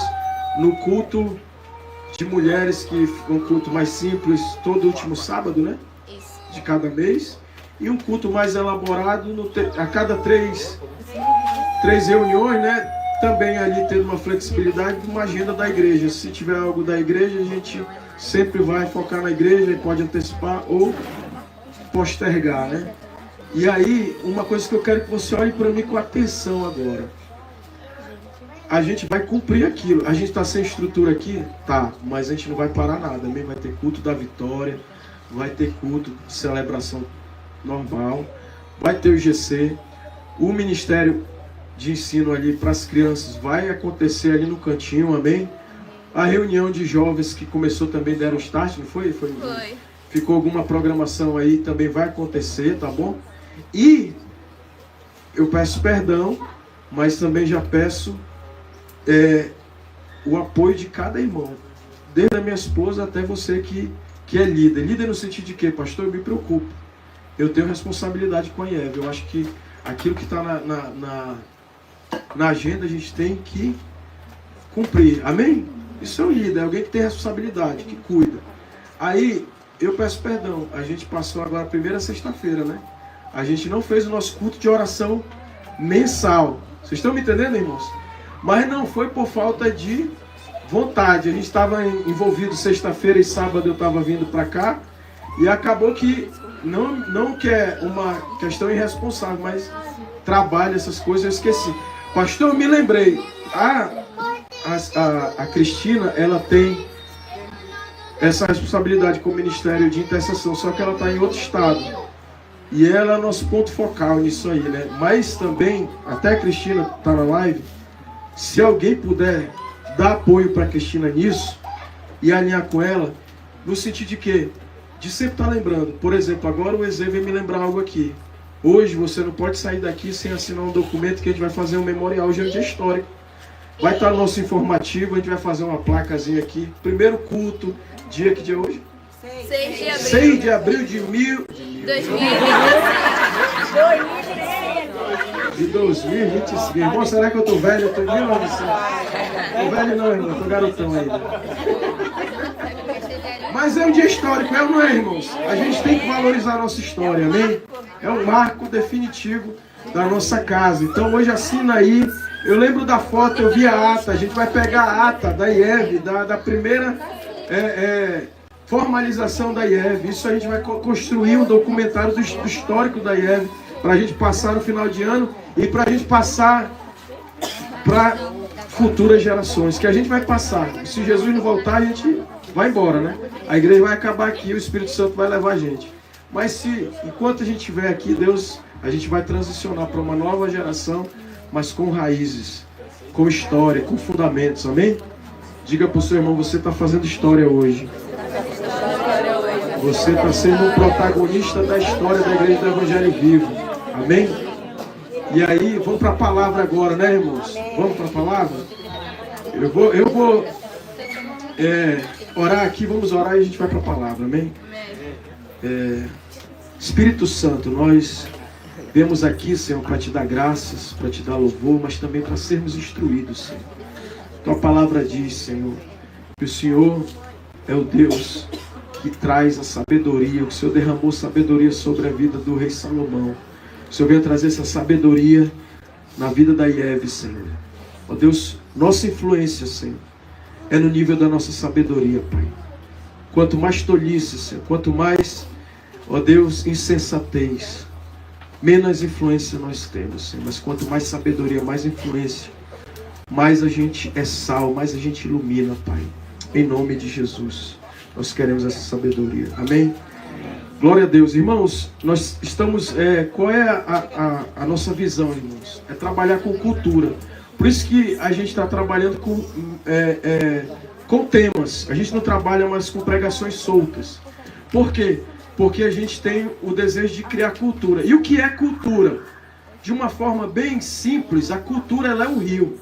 no culto de mulheres, que é um culto mais simples, todo último sábado, né? De cada mês. E um culto mais elaborado a cada três reuniões, né? Também ali tendo uma flexibilidade de uma agenda da igreja. Se tiver algo da igreja, a gente sempre vai focar na igreja e pode antecipar ou postergar, né? E aí, uma coisa que eu quero que você olhe para mim com atenção agora. A gente vai cumprir aquilo. A gente está sem estrutura aqui? Tá, mas a gente não vai parar nada. Também vai ter culto da vitória, vai ter culto de celebração normal, vai ter o GC, o Ministério de Ensino ali para as crianças vai acontecer ali no cantinho, amém? A reunião de jovens que começou também, deram start, não foi? Foi. Ficou alguma programação aí, também vai acontecer, tá bom? E eu peço perdão, mas também já peço o apoio de cada irmão, desde a minha esposa até você que é líder. Líder no sentido de quê, pastor? Eu me preocupo. Eu tenho responsabilidade com a IEV. Eu acho que aquilo que está na agenda a gente tem que cumprir. Amém? Isso é um líder, é alguém que tem responsabilidade, que cuida. Aí, eu peço perdão. A gente passou agora a primeira sexta-feira, né? A gente não fez o nosso culto de oração mensal. Vocês estão me entendendo, irmãos? Mas não foi por falta de vontade. A gente estava envolvido sexta-feira e sábado eu estava vindo para cá. E acabou que, não que é uma questão irresponsável, mas trabalho, essas coisas, eu esqueci. Pastor, eu me lembrei. A Cristina, ela tem essa responsabilidade com o Ministério de Intercessão, só que ela está em outro estado. E ela é nosso ponto focal nisso aí, né? Mas também, até a Cristina está na live, se alguém puder dar apoio para a Cristina nisso e alinhar com ela, no sentido de quê? De sempre estar lembrando. Por exemplo, agora o Eze veio me lembrar algo aqui. Hoje você não pode sair daqui sem assinar um documento que a gente vai fazer um memorial hoje é um dia histórico. Vai estar no nosso informativo, a gente vai fazer uma placazinha aqui. Primeiro culto, que dia é hoje? 6 de abril de 2025. Irmão, será que eu tô velho? Eu tô em 1900. Tô velho não, irmão, tô garotão ainda. Mas é um dia histórico, é ou não é, irmãos? A gente tem que valorizar a nossa história, amém? É um marco definitivo da nossa casa. Então hoje assina aí. Eu lembro da foto, eu vi a ata. A gente vai pegar a ata da IEV, da primeira formalização da IEV. Isso a gente vai construir um documentário do histórico da IEV para a gente passar no final de ano e para a gente passar para futuras gerações, que a gente vai passar. Se Jesus não voltar, a gente vai embora, né? A igreja vai acabar aqui, o Espírito Santo vai levar a gente. Mas enquanto a gente estiver aqui, Deus, a gente vai transicionar para uma nova geração, mas com raízes, com história, com fundamentos, amém? Diga para o seu irmão, você está fazendo história hoje. Você está sendo um protagonista da história da Igreja do Evangelho Vivo, amém? E aí, vamos para a palavra agora, né, irmãos? Vamos para a palavra? Eu vou orar aqui, vamos orar e a gente vai para a palavra, amém? Espírito Santo, nós viemos aqui, Senhor, para te dar graças, para te dar louvor, mas também para sermos instruídos, Senhor. Tua palavra diz, Senhor, que o Senhor é o Deus que traz a sabedoria, que o Senhor derramou sabedoria sobre a vida do rei Salomão. O Senhor veio trazer essa sabedoria na vida da IEV, Senhor. Ó Deus, nossa influência, Senhor, é no nível da nossa sabedoria, Pai. Quanto mais tolice, Senhor, quanto mais, ó Deus, insensatez, menos influência nós temos, Senhor. Mas quanto mais sabedoria, mais influência, mais a gente é sal, mais a gente ilumina, Pai. Em nome de Jesus, nós queremos essa sabedoria. Amém? Glória a Deus. Irmãos, nós estamos... qual é a nossa visão, irmãos? É trabalhar com cultura. Por isso que a gente está trabalhando com temas. A gente não trabalha mais com pregações soltas. Por quê? Porque a gente tem o desejo de criar cultura. E o que é cultura? De uma forma bem simples, a cultura ela é um rio.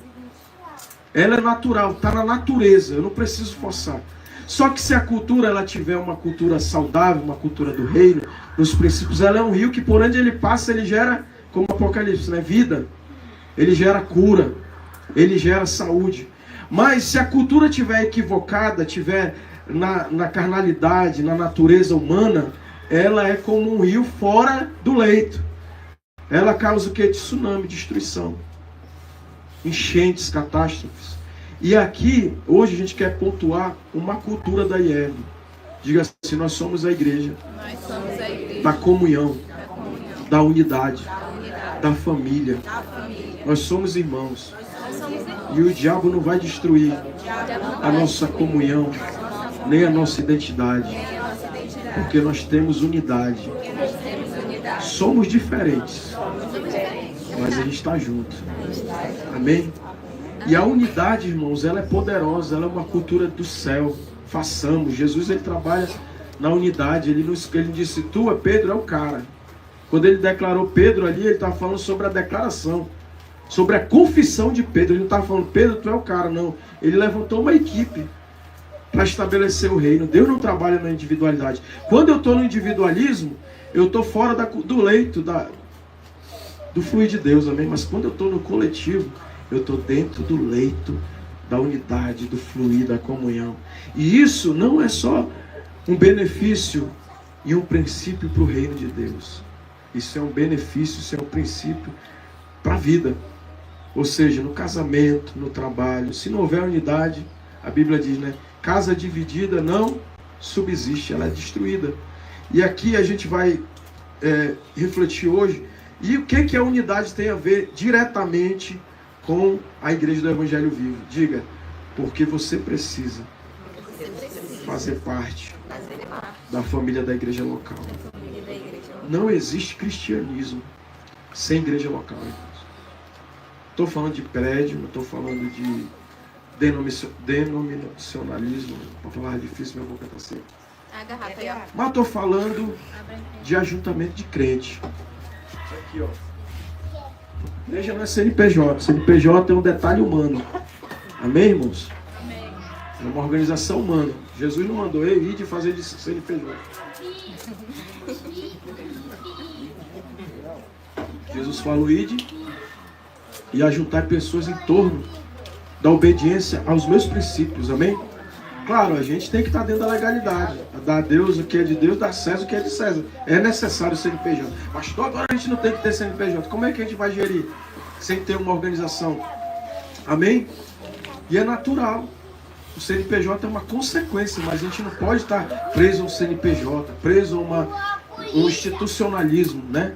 Ela é natural, está na natureza. Eu não preciso forçar. Só que se a cultura ela tiver uma cultura saudável, uma cultura do reino, nos princípios, ela é um rio que por onde ele passa, ele gera, como o Apocalipse, né? Vida. Ele gera cura. Ele gera saúde. Mas se a cultura estiver equivocada, estiver na carnalidade, na natureza humana, ela é como um rio fora do leito. Ela causa o que? Tsunami, destruição, enchentes, catástrofes. E aqui, hoje a gente quer pontuar uma cultura da IEV. Diga assim, nós somos a igreja, da comunhão, da unidade, da família. Nós somos irmãos. E o diabo não vai destruir a nossa comunhão, nem a nossa identidade. Porque nós temos unidade. Somos diferentes, mas a gente está junto. Amém? E a unidade, irmãos, ela é poderosa, ela é uma cultura do céu. Façamos. Jesus, ele trabalha na unidade. Ele disse, tu, Pedro, é o cara. Quando ele declarou Pedro ali, ele estava falando sobre a declaração, sobre a confissão de Pedro. Ele não estava falando, Pedro, tu é o cara, não. Ele levantou uma equipe para estabelecer o reino. Deus não trabalha na individualidade. Quando eu estou no individualismo, eu estou fora do leito, do fluir de Deus, amém? Mas quando eu estou no coletivo, eu estou dentro do leito da unidade, do fluir, da comunhão. E isso não é só um benefício e um princípio para o reino de Deus. Isso é um benefício, isso é um princípio para a vida. Ou seja, no casamento, no trabalho. Se não houver unidade, a Bíblia diz, né? Casa dividida não subsiste, ela é destruída. E aqui a gente vai refletir hoje. E o que a unidade tem a ver diretamente com a Igreja do Evangelho Vivo? Diga, porque você precisa fazer parte da família da igreja local. Não existe cristianismo sem igreja local. Estou falando de prédio, não estou falando de denominacionalismo. Para falar difícil, minha boca está seca. Mas estou falando de ajuntamento de crente. Aqui, ó. Igreja não é CNPJ. CNPJ é um detalhe humano. Amém, irmãos? Amém. É uma organização humana. Jesus não mandou eu ir de fazer de CNPJ. Jesus falou ide e ajuntar pessoas em torno da obediência aos meus princípios. Amém? Claro, a gente tem que estar dentro da legalidade. Dar a Deus o que é de Deus, dar a César o que é de César. É necessário o CNPJ. Pastor, agora a gente não tem que ter CNPJ. Como é que a gente vai gerir sem ter uma organização? Amém? E é natural. O CNPJ é uma consequência, mas a gente não pode estar preso ao CNPJ, preso a um institucionalismo, né?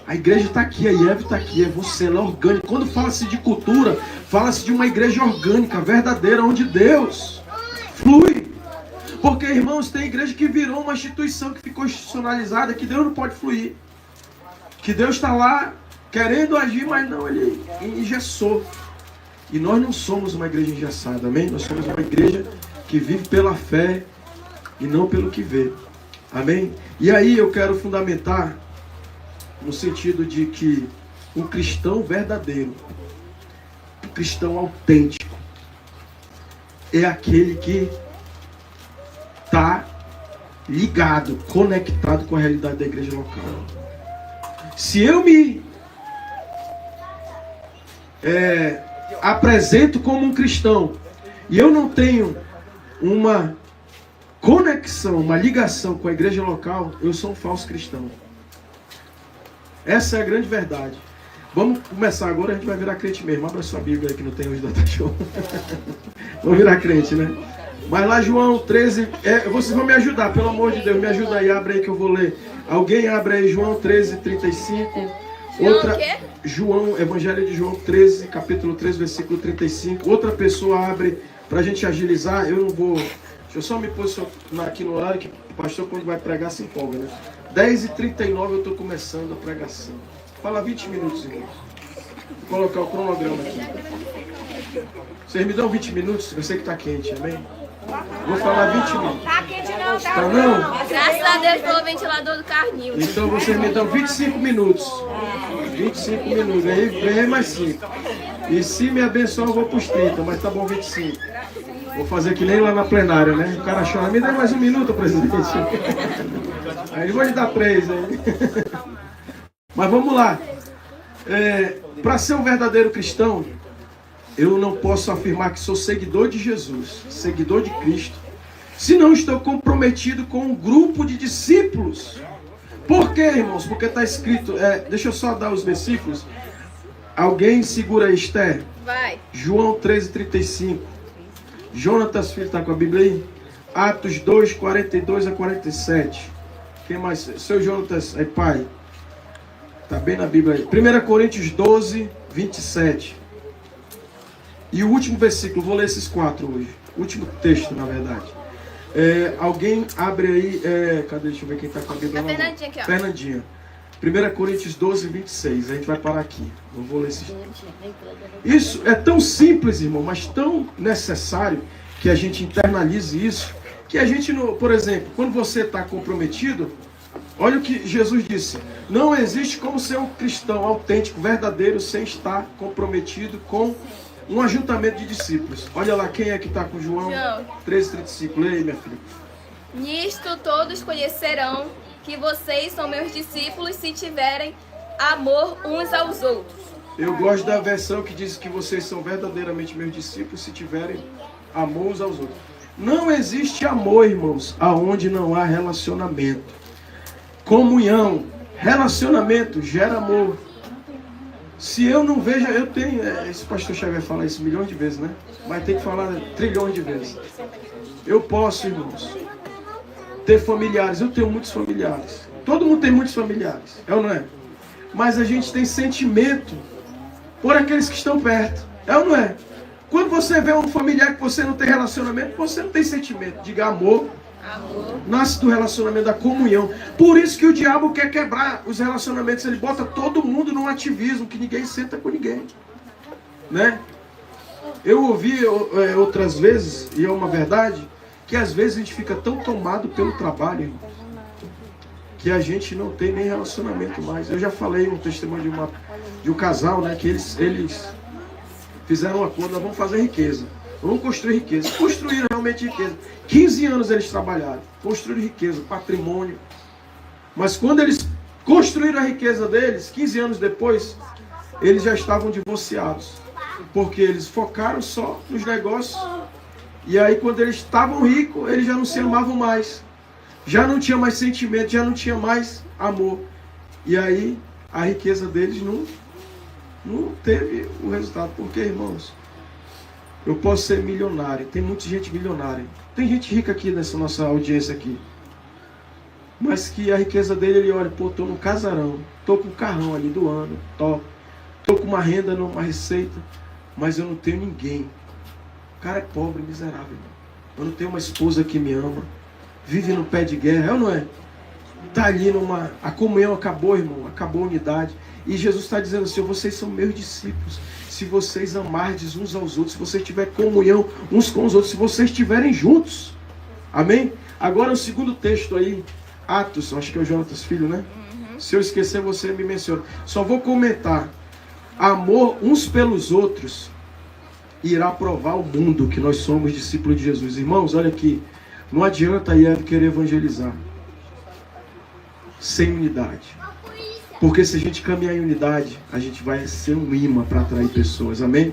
A igreja está aqui, a IEV está aqui, é você, ela é orgânica. Quando fala-se de cultura, fala-se de uma igreja orgânica, verdadeira, onde Deus flui. Porque, irmãos, tem igreja que virou uma instituição que ficou institucionalizada, que Deus não pode fluir. Que Deus está lá querendo agir, mas não, ele engessou. E nós não somos uma igreja engessada, amém? Nós somos uma igreja que vive pela fé e não pelo que vê. Amém? E aí eu quero fundamentar no sentido de que um cristão verdadeiro, um cristão autêntico, é aquele que está ligado, conectado com a realidade da igreja local. Se eu me apresento como um cristão e eu não tenho uma conexão, uma ligação com a igreja local, eu sou um falso cristão. Essa é a grande verdade. Vamos começar agora, a gente vai virar crente mesmo. Abra sua Bíblia aí que não tem hoje data show. Vamos virar crente, né? Mas lá João 13, vocês vão me ajudar, pelo amor de Deus, me ajuda aí, abre aí que eu vou ler. Alguém abre aí João 13, 35. Outra, João, Evangelho de João 13, capítulo 3, versículo 35. Outra pessoa abre, pra gente agilizar, eu não vou... Deixa eu só me posicionar aqui no horário, pastor quando vai pregar se empolga, né? 10h39 eu estou começando a pregação. Fala 20 minutos, irmão. Vou colocar o cronograma aqui. Vocês me dão 20 minutos? Eu sei que está quente, amém? Vou falar 20 minutos. Tá quente não, tá? Tá não? Graças a Deus pelo ventilador do carnil. Então vocês me dão 25 minutos. 25 minutos. Aí mais 5. E se me abençoar eu vou para os 30, mas tá bom 25. Vou fazer que nem lá na plenária, né? O cara chora, me dá mais 1 minuto, presidente. Aí eu vou lhe dar 3 aí. Mas vamos lá. Para ser um verdadeiro cristão, eu não posso afirmar que sou seguidor de Jesus, seguidor de Cristo, se não estou comprometido com um grupo de discípulos. Por quê, irmãos? Porque está escrito, deixa eu só dar os versículos. Alguém segura aí, Esther? Vai. João 13:35. Jonatas Filho está com a Bíblia aí? Atos 2, 42 a 47. Quem mais? Seu Jonatas, pai. Está bem na Bíblia aí. 1 Coríntios 12, 27. E o último versículo, vou ler esses 4 hoje. O último texto, na verdade. Alguém abre aí. Cadê? Deixa eu ver quem está com a Bíblia. A Fernandinha aqui, ó. Fernandinha. 1 Coríntios 12, 26. A gente vai parar aqui. Eu vou ler esses. Isso é tão simples, irmão, mas tão necessário que a gente internalize isso. Que a gente, por exemplo, quando você está comprometido, olha o que Jesus disse. Não existe como ser um cristão autêntico, verdadeiro, sem estar comprometido com um ajuntamento de discípulos. Olha lá, quem é que está com João 13:35. Leia aí, minha filha. Nisto todos conhecerão que vocês são meus discípulos se tiverem amor uns aos outros. Eu gosto da versão que diz que vocês são verdadeiramente meus discípulos se tiverem amor uns aos outros. Não existe amor, irmãos, aonde não há relacionamento. Comunhão, relacionamento gera amor. Se eu não vejo, eu tenho... Esse pastor Xavier fala isso milhões de vezes, né? Mas tem que falar trilhões de vezes. Eu posso, irmãos, ter familiares. Eu tenho muitos familiares. Todo mundo tem muitos familiares. É ou não é? Mas a gente tem sentimento por aqueles que estão perto. É ou não é? Quando você vê um familiar que você não tem relacionamento, você não tem sentimento. Diga amor. Nasce do relacionamento, da comunhão. Por isso que o diabo quer quebrar os relacionamentos. Ele bota todo mundo num ativismo, que ninguém senta com ninguém, né? Eu ouvi outras vezes, e é uma verdade, que às vezes a gente fica tão tomado pelo trabalho, irmão, que a gente não tem nem relacionamento mais. Eu já falei no testemunho de um casal, né, que eles fizeram um acordo. Nós vamos fazer riqueza. Vamos construir riqueza. Construíram realmente riqueza. 15 anos eles trabalharam. Construíram riqueza, patrimônio. Mas quando eles construíram a riqueza deles, 15 anos depois, eles já estavam divorciados. Porque eles focaram só nos negócios. E aí quando eles estavam ricos, eles já não se amavam mais. Já não tinha mais sentimento, já não tinha mais amor. E aí a riqueza deles não teve o resultado. Porque, irmãos, eu posso ser milionário. Tem muita gente milionária. Tem gente rica aqui nessa nossa audiência aqui. Mas que a riqueza dele, ele olha, pô, tô no casarão. Tô com um carrão ali do ano. Tô com uma renda, uma receita. Mas eu não tenho ninguém. O cara é pobre, miserável. Irmão. Eu não tenho uma esposa que me ama. Vive no pé de guerra, é ou não é? Tá ali a comunhão acabou, irmão. Acabou a unidade. E Jesus está dizendo assim, vocês são meus discípulos. Se vocês amardes uns aos outros, se vocês tiverem comunhão uns com os outros, se vocês estiverem juntos. Amém? Agora o segundo texto aí, Atos, acho que é o Jonatas Filho, né? Se eu esquecer, você me menciona. Só vou comentar. Amor uns pelos outros irá provar ao mundo que nós somos discípulos de Jesus. Irmãos, olha aqui. Não adianta ir querer evangelizar sem unidade. Porque se a gente caminhar em unidade, a gente vai ser um imã para atrair pessoas. Amém?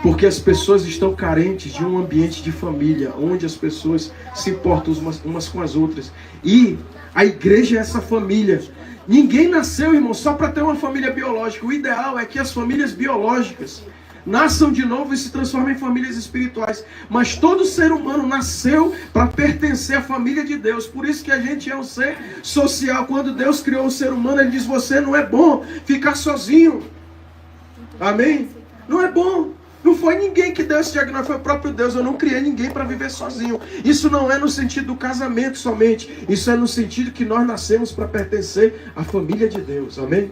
Porque as pessoas estão carentes de um ambiente de família, onde as pessoas se importam umas com as outras. E a igreja é essa família. Ninguém nasceu, irmão, só para ter uma família biológica. O ideal é que as famílias biológicas nasçam de novo e se transformem em famílias espirituais. Mas todo ser humano nasceu para pertencer à família de Deus. Por isso que a gente é um ser social. Quando Deus criou o ser humano, Ele diz, você não é bom ficar sozinho. Amém? Não é bom. Não foi ninguém que deu esse diagnóstico, foi o próprio Deus. Eu não criei ninguém para viver sozinho. Isso não é no sentido do casamento somente. Isso é no sentido que nós nascemos para pertencer à família de Deus. Amém?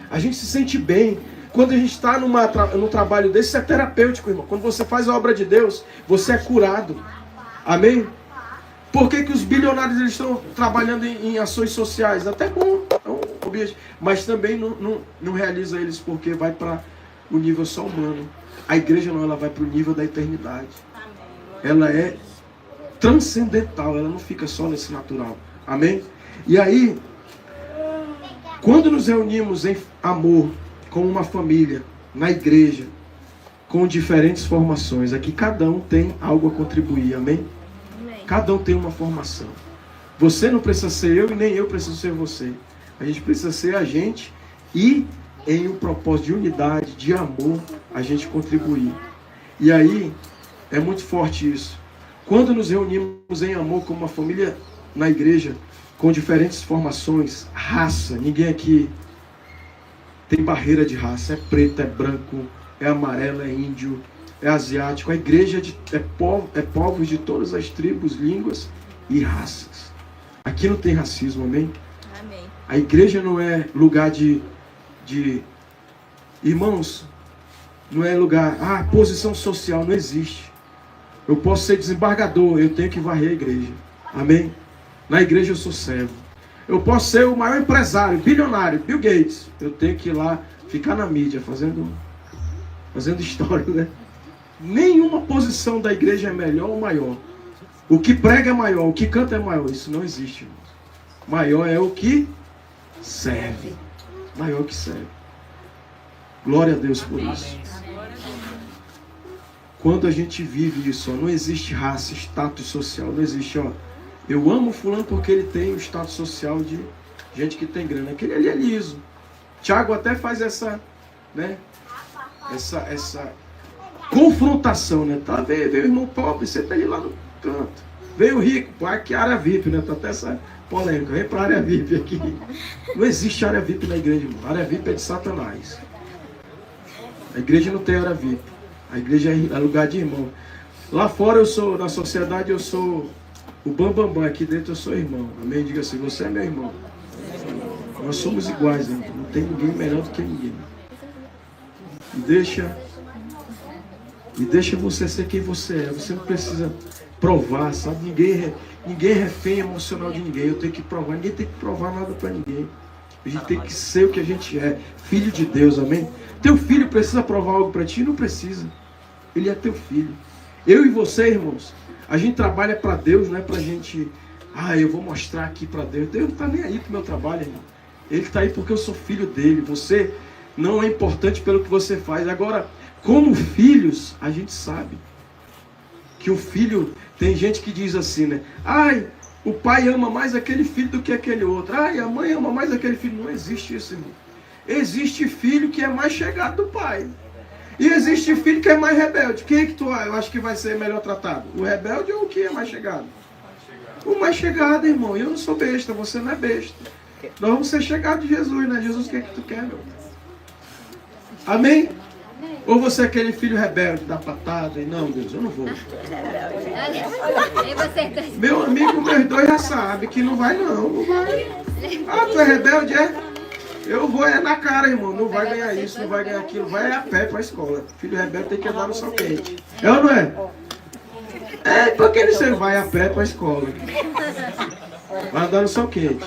A gente se sente bem. Quando a gente está num trabalho desse, isso é terapêutico, irmão. Quando você faz a obra de Deus, você é curado. Amém? Por que os bilionários eles estão trabalhando em ações sociais? Até bom, é um objetivo. Mas também não realiza eles porque vai para o nível só humano. A igreja não, ela vai para o nível da eternidade. Ela é transcendental, ela não fica só nesse natural. Amém? E aí, quando nos reunimos em amor, como uma família, na igreja, com diferentes formações, aqui cada um tem algo a contribuir, amém? Cada um tem uma formação. Você não precisa ser eu e nem eu preciso ser você. A gente precisa ser a gente e em um propósito de unidade, de amor, a gente contribuir. E aí, é muito forte isso. Quando nos reunimos em amor como uma família na igreja, com diferentes formações, raça, ninguém aqui tem barreira de raça, é preto, é branco, é amarelo, é índio, é asiático. A igreja é povos de todas as tribos, línguas e raças. Aqui não tem racismo, amém? Amém. A igreja não é lugar de irmãos, não é lugar, posição social, não existe. Eu posso ser desembargador, eu tenho que varrer a igreja, amém? Na igreja eu sou servo. Eu posso ser o maior empresário, bilionário, Bill Gates, eu tenho que ir lá, ficar na mídia, fazendo história, né? Nenhuma posição da igreja é melhor ou maior. O que prega é maior, o que canta é maior. Isso não existe, irmão. Maior é o que serve. Maior que serve. Glória a Deus por isso. Quando a gente vive isso, não existe raça, status social, não existe, eu amo fulano porque ele tem o status social de gente que tem grana. Aquele ali é liso. Tiago até faz essa confrontação, né? Tá, veio o irmão pobre, você tá ali lá no canto. Veio o rico, pô, aqui é área VIP, né? Tá até essa polêmica. Vem pra área VIP aqui. Não existe área VIP na igreja, irmão. A área VIP é de Satanás. A igreja não tem área VIP. A igreja é lugar de irmão. Lá fora eu sou, na sociedade eu sou o bambambam. Aqui dentro eu sou irmão. Amém? Diga assim, você é meu irmão. Nós somos iguais, irmão. Não tem ninguém melhor do que ninguém. E deixa você ser quem você é. Você não precisa provar, sabe? Ninguém é refém emocional de ninguém. Eu tenho que provar. Ninguém tem que provar nada para ninguém. A gente tem que ser o que a gente é. Filho de Deus, amém? Teu filho precisa provar algo para ti? Não precisa. Ele é teu filho. Eu e você, irmãos, a gente trabalha para Deus, não é para a gente... eu vou mostrar aqui para Deus. Deus não está nem aí pro meu trabalho, irmão. Ele está aí porque eu sou filho dele. Você não é importante pelo que você faz. Agora, como filhos, a gente sabe que o filho... Tem gente que diz assim, né? O pai ama mais aquele filho do que aquele outro. A mãe ama mais aquele filho. Não existe isso, irmão. Existe filho que é mais chegado do pai. E existe filho que é mais rebelde. Quem é que eu acho que vai ser melhor tratado? O rebelde ou o que é mais chegado? O mais chegado, irmão. Eu não sou besta, você não é besta. Nós vamos ser chegados de Jesus, né? Jesus, o que é que tu quer, meu? Amém? Ou você é aquele filho rebelde, dá patada e não, Deus, eu não vou. Meu amigo, meus dois já sabem que não vai não, não vai. Tu é rebelde, é? Eu vou na cara, irmão, não vai ganhar isso, não vai ganhar aquilo, vai a pé para a escola. Filho rebelde tem que andar no sol quente. É ou não é? Porque você vai a pé para a escola. Vai andar no sol quente.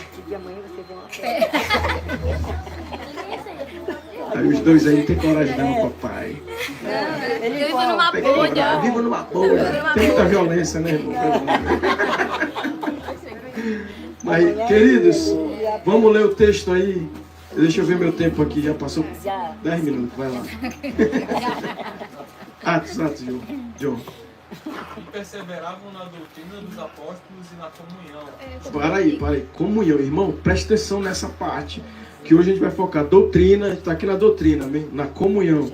Aí os dois aí não tem coragem não, papai. Ele vive numa bolha. Vive numa bolha. Tem muita violência, né, irmão? Mas, queridos, vamos ler o texto aí. Deixa eu ver meu tempo aqui, já passou 10 minutos, vai lá. Atos, John. E perseveravam na doutrina dos apóstolos e na comunhão. Para aí. Comunhão, irmão, presta atenção nessa parte. Que hoje a gente vai focar. Doutrina, a gente está aqui na doutrina, amém? Na comunhão.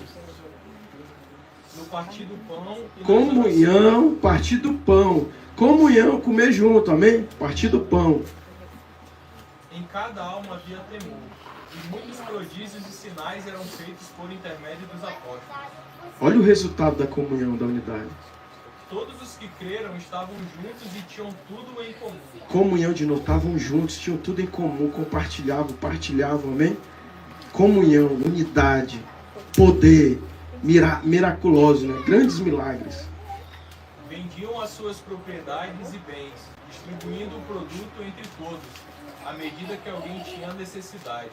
No partir do pão. Comunhão, partir do pão. Comunhão, comer junto, amém? Partir do pão. Em cada alma havia temor. e muitos prodígios e sinais eram feitos por intermédio dos apóstolos. Olha o resultado da comunhão, da unidade. Todos os que creram estavam juntos e tinham tudo em comum. Comunhão de novo, estavam juntos, tinham tudo em comum, compartilhavam, partilhavam, amém? Comunhão, unidade, poder, miraculoso, né? Grandes milagres. Vendiam as suas propriedades e bens, distribuindo o produto entre todos, à medida que alguém tinha necessidade.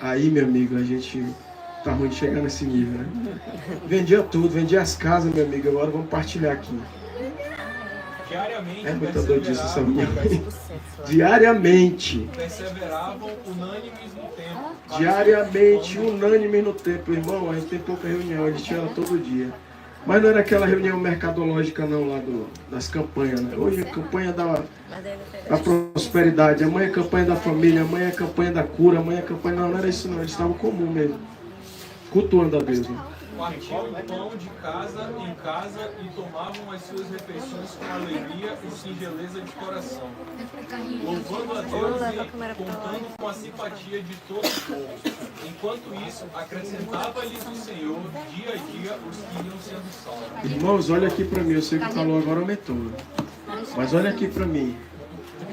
Aí, meu amigo, a gente tá ruim de chegar nesse nível, né? Vendia tudo, vendia as casas, meu amigo, agora vamos partilhar aqui. Diariamente É muita doidice essa minha. Diariamente. perseveravam unânimes no templo. Diariamente, unânime no templo, irmão. A gente tem pouca reunião, eles tinham ela todo dia. Mas não era aquela reunião mercadológica não, lá das campanhas, né? Hoje é a campanha da prosperidade, amanhã é a campanha da família, amanhã é a campanha da cura, amanhã é a campanha... Não era isso não, eles estavam comum mesmo. Cultuando a Deus, né? Partiam o pão de casa em casa e tomavam as suas refeições com alegria e singeleza de coração, louvando a Deus e contando com a simpatia de todo o povo. Enquanto isso, acrescentava-lhes o Senhor dia a dia os que iam sendo salvos. Irmãos, olha aqui pra mim, eu sei que o calor agora aumentou, mas olha aqui pra mim.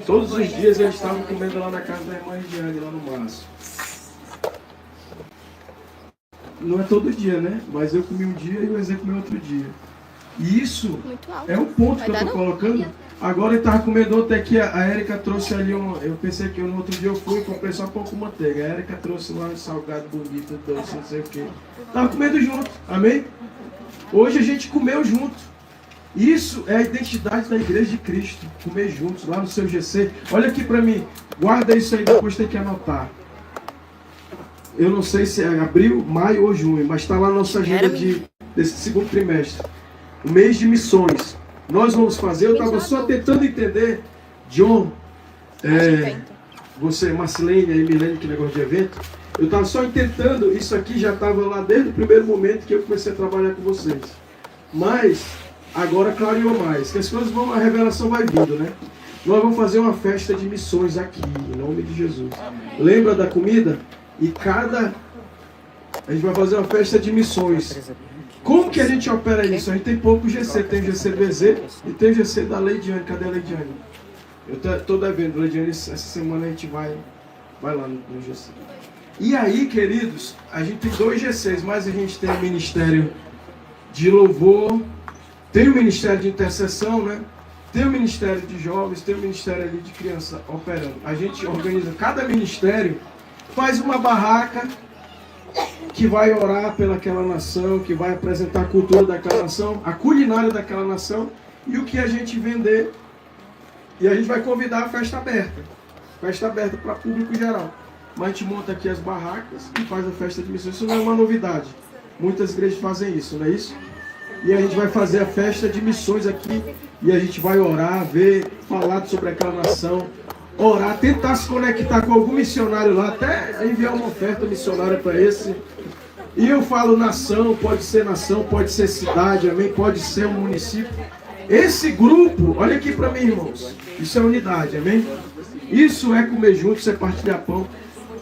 Todos os dias eles estavam comendo lá na casa da irmã Regiane, lá no Márcio. Não é todo dia, né? Mas eu comi um dia e o Ezê comeu outro dia. E isso é um ponto que eu tô colocando. Agora ele tava comendo outro aqui, a Érica trouxe ali eu pensei que no outro dia eu fui e comprei só pão com manteiga. A Érica trouxe lá um salgado bonito, doce, não sei o quê. Tava comendo junto, amém? Hoje a gente comeu junto. Isso é a identidade da Igreja de Cristo. Comer juntos, lá no seu GC. Olha aqui pra mim, guarda isso aí, depois tem que anotar. Eu não sei se é abril, maio ou junho, mas está lá na nossa agenda desse segundo trimestre. O mês de missões. Nós vamos fazer, eu estava só tentando entender, John, você, Marcelene e Milene, que negócio de evento, eu estava só tentando, isso aqui já estava lá desde o primeiro momento que eu comecei a trabalhar com vocês. Mas, agora clareou mais, que as coisas vão, a revelação vai vindo, né? Nós vamos fazer uma festa de missões aqui, em nome de Jesus. Lembra da comida? E a gente vai fazer uma festa de missões. Como que a gente opera isso? A gente tem pouco GC, tem o GC do EZ e tem o GC da Leidiane. Cadê a Leidiane? Eu estou devendo, Leidiane, essa semana a gente vai lá no GC. E aí, queridos, a gente tem 2 GCs, mas a gente tem o Ministério de Louvor, tem o Ministério de Intercessão, né? Tem o Ministério de Jovens, tem o Ministério ali de Criança operando. A gente organiza, cada ministério faz uma barraca que vai orar pelaquela nação, que vai apresentar a cultura daquela nação, a culinária daquela nação e o que a gente vender. E a gente vai convidar a festa aberta para público geral. Mas a gente monta aqui as barracas e faz a festa de missões. Isso não é uma novidade. Muitas igrejas fazem isso, não é isso? E a gente vai fazer a festa de missões aqui e a gente vai orar, ver, falar sobre aquela nação, orar, tentar se conectar com algum missionário lá, até enviar uma oferta missionária para esse. E eu falo nação, pode ser cidade, amém? Pode ser um município. Esse grupo, olha aqui para mim, irmãos, isso é unidade, amém? Isso é comer junto, isso é partilhar pão.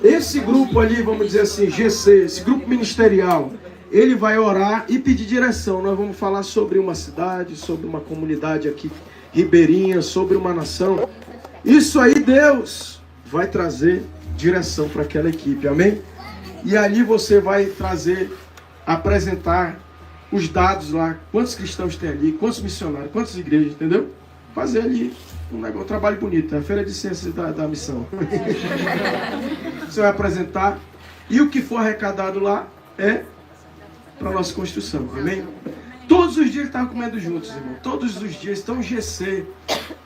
Esse grupo ali, vamos dizer assim, GC, esse grupo ministerial, ele vai orar e pedir direção. Nós vamos falar sobre uma cidade, sobre uma comunidade aqui ribeirinha, sobre uma nação. Isso aí Deus vai trazer direção para aquela equipe, amém? E ali você vai apresentar os dados lá, quantos cristãos tem ali, quantos missionários, quantas igrejas, entendeu? Fazer ali um trabalho bonito, a feira de ciências da missão. Você vai apresentar e o que for arrecadado lá é para a nossa construção, amém? Todos os dias eles estavam comendo juntos, irmão. Todos os dias estão GC,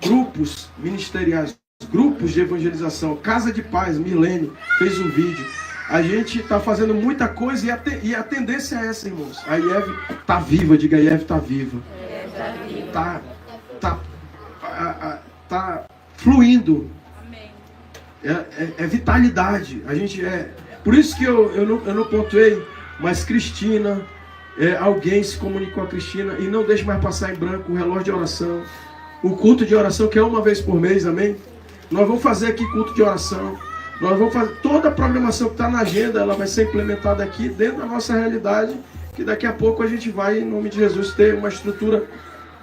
grupos ministeriais, grupos de evangelização, Casa de Paz, Milene fez um vídeo. A gente está fazendo muita coisa e a tendência é essa, irmãos. A IEV está viva, diga, a IEV está viva. Tá fluindo. É vitalidade. A gente por isso que eu não pontuei, mas Cristina, alguém se comunica com a Cristina e não deixe mais passar em branco o relógio de oração, o culto de oração que é uma vez por mês, amém? Nós vamos fazer aqui culto de oração. Nós vamos fazer toda a programação que está na agenda, ela vai ser implementada aqui dentro da nossa realidade, que daqui a pouco a gente vai, em nome de Jesus, ter uma estrutura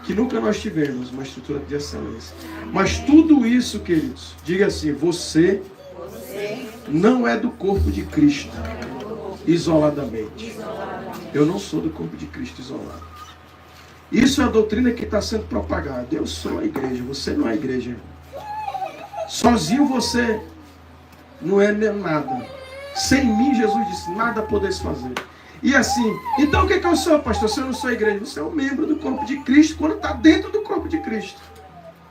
que nunca nós tivemos, uma estrutura de excelência. Mas tudo isso, queridos, diga assim, você não é do corpo de Cristo isoladamente. Eu não sou do corpo de Cristo isolado. Isso é a doutrina que está sendo propagada. Eu sou a igreja, você não é a igreja, irmão. Sozinho você não é nada. Sem mim, Jesus disse, nada podeis fazer. E assim, então o que eu sou, pastor? Se eu não sou a igreja, você é um membro do corpo de Cristo quando está dentro do corpo de Cristo.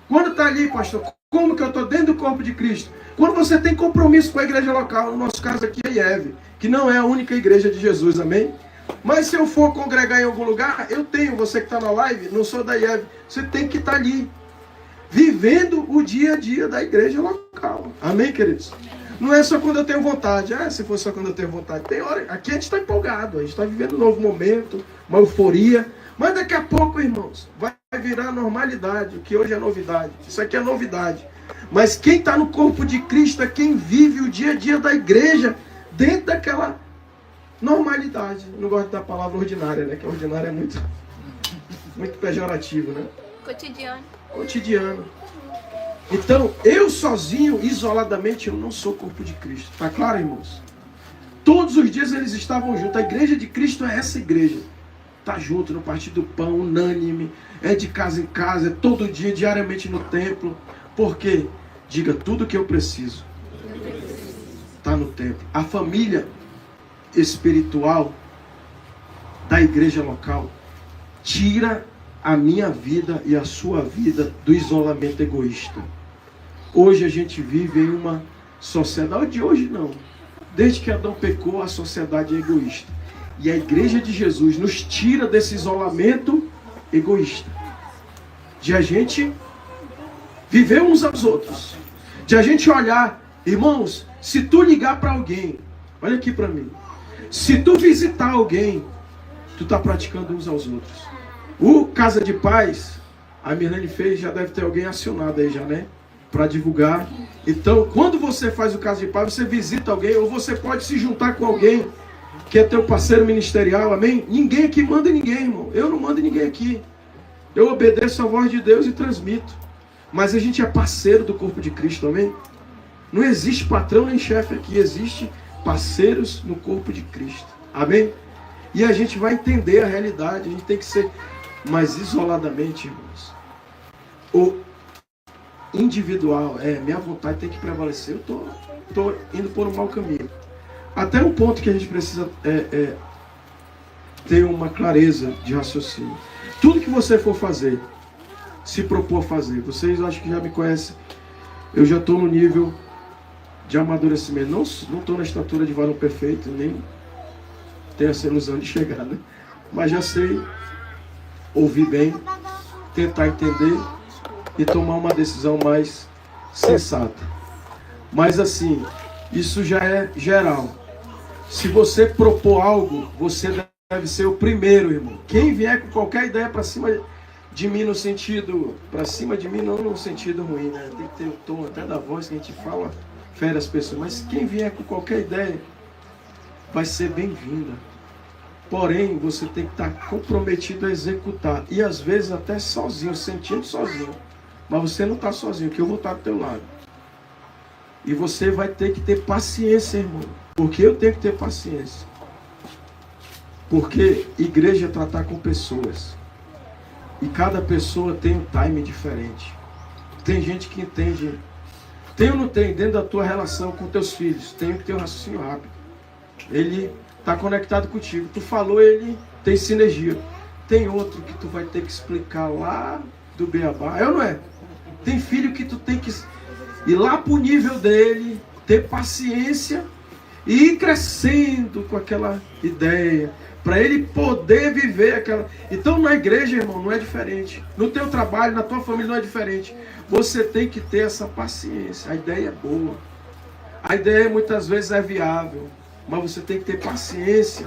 Quando está ali, pastor, como que eu estou dentro do corpo de Cristo? Quando você tem compromisso com a igreja local, no nosso caso aqui é a IEV, que não é a única igreja de Jesus, amém? Mas se eu for congregar em algum lugar, eu tenho, você que está na live, não sou da IEV, você tem que estar ali, vivendo o dia a dia da igreja local. Amém, queridos? Não é só quando eu tenho vontade. Se for só quando eu tenho vontade. Tem hora, aqui a gente está empolgado, a gente está vivendo um novo momento, uma euforia. Mas daqui a pouco, irmãos, vai virar normalidade, o que hoje é novidade. Isso aqui é novidade. Mas quem está no corpo de Cristo é quem vive o dia a dia da igreja dentro daquela normalidade. Eu não gosto da palavra ordinária, né? Que ordinária é muito pejorativo, né? Cotidiano. Então, eu sozinho, isoladamente, eu não sou corpo de Cristo. Tá claro, irmãos? Todos os dias eles estavam juntos. A igreja de Cristo é essa igreja. Tá junto no partir do pão, unânime. É de casa em casa, é todo dia, diariamente no templo. Por quê? Diga, tudo que eu preciso tá no templo. A família espiritual da igreja local tira a minha vida e a sua vida do isolamento egoísta. Hoje a gente vive em uma sociedade, de hoje não. Desde que Adão pecou, a sociedade é egoísta. E a igreja de Jesus nos tira desse isolamento egoísta. De a gente viver uns aos outros. De a gente olhar, irmãos, se tu ligar para alguém, olha aqui para mim. Se tu visitar alguém, tu está praticando uns aos outros. O Casa de Paz, a Mirlane fez, já deve ter alguém acionado aí já, né? Para divulgar. Então, quando você faz o Casa de Paz, você visita alguém, ou você pode se juntar com alguém que é teu parceiro ministerial, amém? Ninguém aqui manda em ninguém, irmão. Eu não mando em ninguém aqui. Eu obedeço a voz de Deus e transmito. Mas a gente é parceiro do corpo de Cristo, amém? Não existe patrão nem chefe aqui, existe parceiros no corpo de Cristo, amém? E a gente vai entender a realidade, a gente tem que ser mais isoladamente, irmãos. O individual, minha vontade tem que prevalecer. Eu tô indo por um mau caminho. Até um ponto que a gente precisa ter uma clareza de raciocínio. Tudo que você for fazer, se propor fazer, vocês acho que já me conhecem, eu já estou no nível de amadurecimento. Não estou na estatura de varão perfeito, nem tenho essa ilusão de chegar, né? Mas já sei ouvir bem, tentar entender e tomar uma decisão mais sensata. Mas assim, isso já é geral. Se você propor algo, você deve ser o primeiro, irmão. Quem vier com qualquer ideia para cima de mim no sentido, para cima de mim não no sentido ruim, né? Tem que ter o tom até da voz que a gente fala, fere as pessoas. Mas quem vier com qualquer ideia vai ser bem-vinda. Porém, você tem que estar comprometido a executar. E às vezes até sozinho, sentindo sozinho. Mas você não está sozinho, que eu vou estar do teu lado. E você vai ter que ter paciência, irmão. Porque eu tenho que ter paciência. Porque igreja é tratar com pessoas. E cada pessoa tem um time diferente. Tem gente que entende. Tem ou não tem, dentro da tua relação com teus filhos, tem que ter um raciocínio rápido. Ele está conectado contigo. Tu falou, ele tem sinergia. Tem outro que tu vai ter que explicar lá do beabá. É ou não é? Tem filho que tu tem que ir lá pro nível dele, ter paciência e ir crescendo com aquela ideia, para ele poder viver aquela... Então na igreja, irmão, não é diferente. No teu trabalho, na tua família não é diferente. Você tem que ter essa paciência. A ideia é boa. A ideia muitas vezes é viável. Mas você tem que ter paciência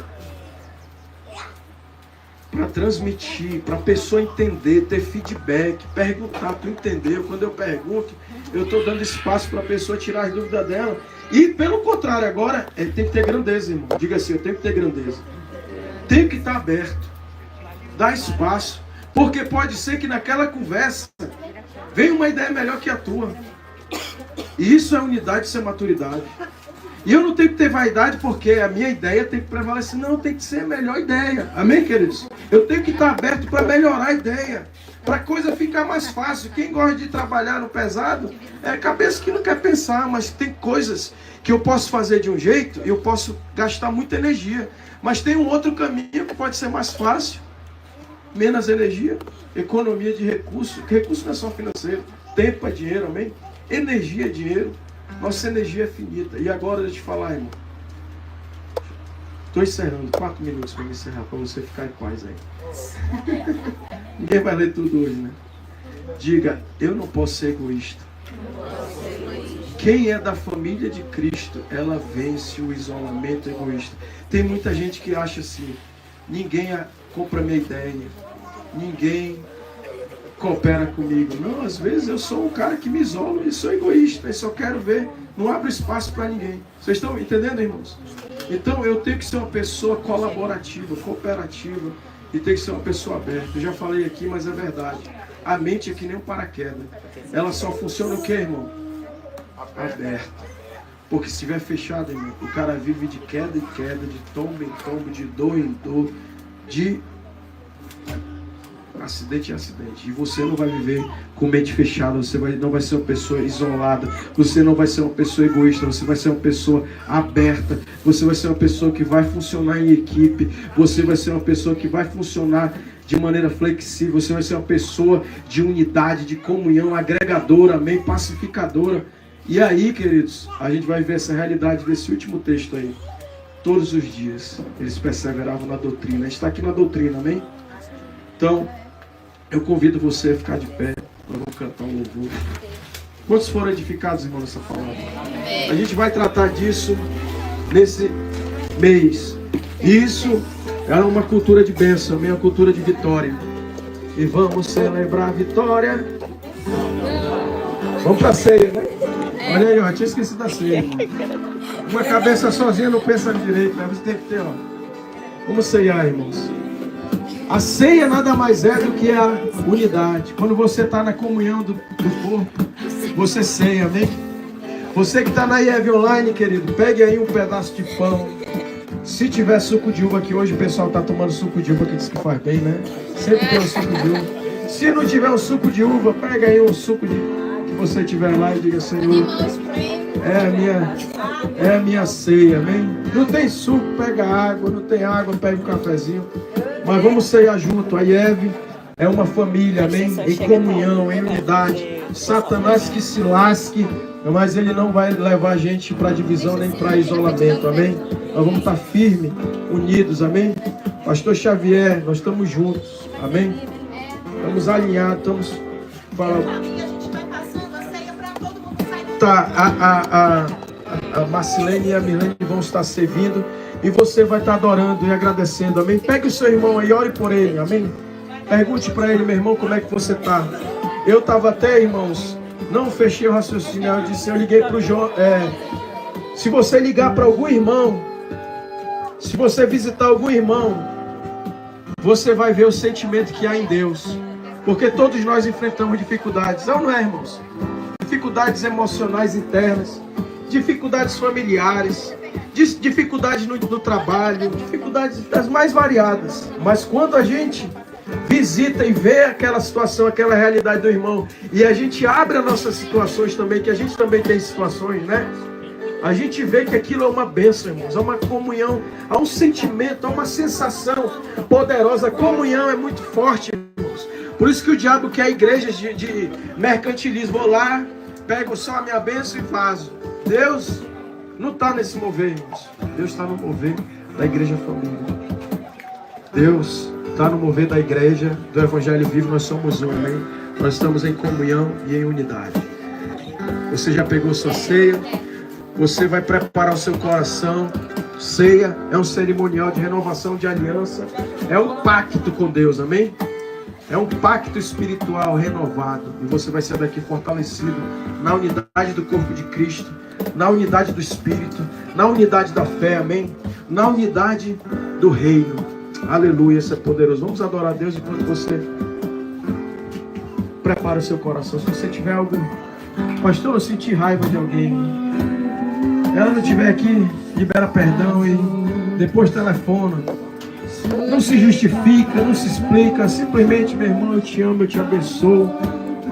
para transmitir, para a pessoa entender, ter feedback, perguntar, tu entendeu? Quando eu pergunto, eu estou dando espaço para a pessoa tirar as dúvidas dela. E pelo contrário, agora, tem que ter grandeza, irmão. Diga assim, eu tenho que ter grandeza. Tem que estar aberto. Dá espaço. Porque pode ser que naquela conversa venha uma ideia melhor que a tua. E isso é unidade, isso é maturidade. E eu não tenho que ter vaidade porque a minha ideia tem que prevalecer. Não, tem que ser a melhor ideia. Amém, queridos? Eu tenho que estar aberto para melhorar a ideia. Para a coisa ficar mais fácil. Quem gosta de trabalhar no pesado é a cabeça que não quer pensar. Mas tem coisas que eu posso fazer de um jeito e eu posso gastar muita energia. Mas tem um outro caminho que pode ser mais fácil. Menos energia. Economia de recursos. Recurso não é só financeiro. Tempo é dinheiro, amém? Energia é dinheiro. Nossa energia é finita. E agora deixa eu te falar, irmão. Estou encerrando. 4 minutos para me encerrar, para você ficar em paz aí. Ninguém vai ler tudo hoje, né? Diga, eu não posso ser egoísta. Quem é da família de Cristo, ela vence o isolamento egoísta. Tem muita gente que acha assim, ninguém compra minha ideia, ninguém coopera comigo. Não, às vezes eu sou um cara que me isolo e sou egoísta, e só quero ver, não abro espaço para ninguém. Vocês estão entendendo, irmãos? Então eu tenho que ser uma pessoa colaborativa, cooperativa, e tenho que ser uma pessoa aberta. Eu já falei aqui, mas é verdade. A mente é que nem um paraquedas. Ela só funciona o quê, irmão? Aberta. Porque se estiver fechado, irmão, o cara vive de queda em queda, de tombo em tombo, de dor em dor, de acidente em acidente. E você não vai viver com mente fechada, você não vai ser uma pessoa isolada, você não vai ser uma pessoa egoísta, você vai ser uma pessoa aberta, você vai ser uma pessoa que vai funcionar em equipe, você vai ser uma pessoa que vai funcionar de maneira flexível, você vai ser uma pessoa de unidade, de comunhão, agregadora, amém, pacificadora. E aí, queridos, a gente vai ver essa realidade desse último texto aí. Todos os dias eles perseveravam na doutrina. A gente está aqui na doutrina, amém? Então, eu convido você a ficar de pé. Nós vamos cantar um louvor. Quantos foram edificados, irmão, nessa palavra? A gente vai tratar disso nesse mês. Isso é uma cultura de bênção, uma cultura de vitória. E vamos celebrar a vitória. Vamos para a ceia, né? Olha aí, ó, tinha esquecido da ceia. Uma cabeça sozinha não pensa direito, né? Você tem que ter, ó. Vamos ceiar, irmãos. A ceia nada mais é do que a unidade. Quando você está na comunhão do corpo, você ceia, amém? Você que está na IEV Online, querido, pegue aí um pedaço de pão. Se tiver suco de uva, que hoje o pessoal está tomando suco de uva, que diz que faz bem, né? Sempre tem um suco de uva. Se não tiver um suco de uva, pega aí um suco que você tiver lá e diga, Senhor, é a minha ceia, amém? Não tem suco, pega água, não tem água, pega um cafezinho. Mas vamos ceiar junto. A IEV é uma família, amém? Em comunhão, em unidade. Satanás que se lasque, mas ele não vai levar a gente para divisão nem para isolamento, amém? Nós vamos estar firmes, unidos, amém? Pastor Xavier, nós estamos juntos, amém? Estamos alinhados, estamos falando. Tá, a Marcilene e a Milene vão estar servindo. E você vai estar adorando e agradecendo, amém? Pegue o seu irmão aí, ore por ele, amém? Pergunte para ele, meu irmão, como é que você está? Eu estava até, irmãos, não fechei o raciocínio, eu liguei para o João. Se você ligar para algum irmão, se você visitar algum irmão, você vai ver o sentimento que há em Deus. Porque todos nós enfrentamos dificuldades, não é, irmãos? Dificuldades emocionais internas, dificuldades familiares, dificuldades no trabalho, dificuldades das mais variadas. Mas quando a gente visita e vê aquela situação, aquela realidade do irmão, e a gente abre as nossas situações também, que a gente também tem situações, né? A gente vê que aquilo é uma bênção, irmãos, é uma comunhão, há um sentimento, há uma sensação poderosa. A comunhão é muito forte, irmãos. Por isso que o diabo quer igrejas de mercantilismo. Vou lá, pego só a minha bênção e vazo. Deus não está nesse mover, irmãos. Deus está no mover da igreja família. Deus está no mover da igreja do Evangelho Vivo. Nós somos um, amém? Nós estamos em comunhão e em unidade. Você já pegou sua ceia? Você vai preparar o seu coração. Ceia é um cerimonial de renovação de aliança. É um pacto com Deus, amém? É um pacto espiritual renovado. E você vai sair daqui fortalecido na unidade do corpo de Cristo, na unidade do Espírito, na unidade da fé, amém? Na unidade do reino. Aleluia, isso é poderoso. Vamos adorar a Deus enquanto você prepara o seu coração. Se você tiver algo... Pastor, eu senti raiva de alguém. Ela não estiver aqui, libera perdão e depois telefona. Não se justifica, não se explica. Simplesmente, meu irmão, eu te amo, eu te abençoo.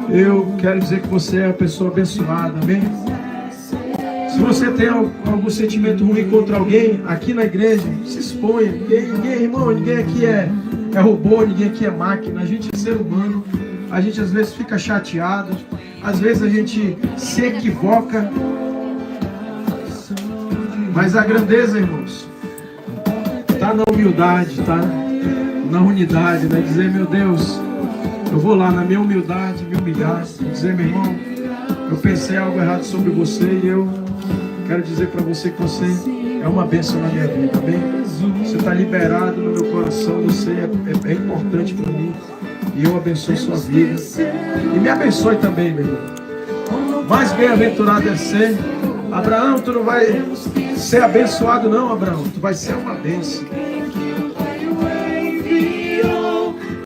Eu quero dizer que você é a pessoa abençoada, amém? Se você tem algum sentimento ruim contra alguém, aqui na igreja, se exponha. Ninguém, irmão, ninguém aqui é robô, ninguém aqui é máquina. A gente é ser humano. A gente às vezes fica chateado. Às vezes a gente se equivoca. Mas a grandeza, irmãos, está na humildade, tá? Na unidade, né? Dizer, meu Deus, eu vou lá na minha humildade, me humilhar. Dizer, meu irmão, eu pensei algo errado sobre você e eu quero dizer para você que você é uma bênção na minha vida, amém? Você está liberado no meu coração, você é importante para mim e eu abençoo sua vida. E me abençoe também, meu irmão. Mais bem-aventurado é ser. Abraão, tu não vai ser abençoado não, Abraão. Tu vai ser uma bênção.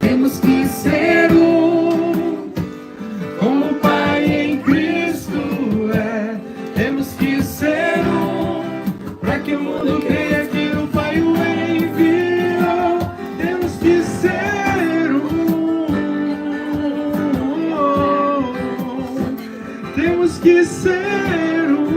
Temos que ser um, como o Pai em Cristo é. Temos que ser um, para que o mundo creia que o Pai o enviou. Temos que ser um, temos que ser um.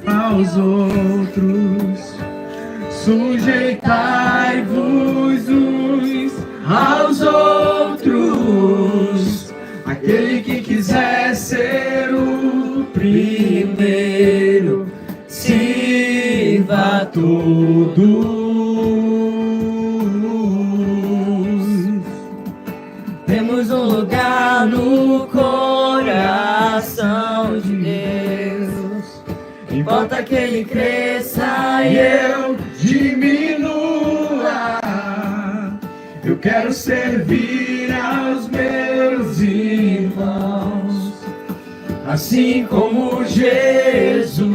Aos outros, sujeitai-vos uns aos outros. Aquele que quiser ser o primeiro, sirva a todos. Temos um lugar no coração de Deus. Importa que ele cresça e eu diminua. Eu quero servir aos meus irmãos, assim como Jesus.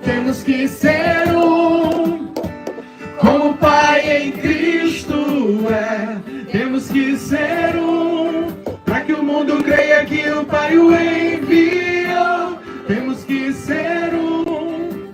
Temos que ser um, como o Pai em Cristo é. Temos que ser um, para que o mundo creia que o Pai o enviou. Temos que ser um,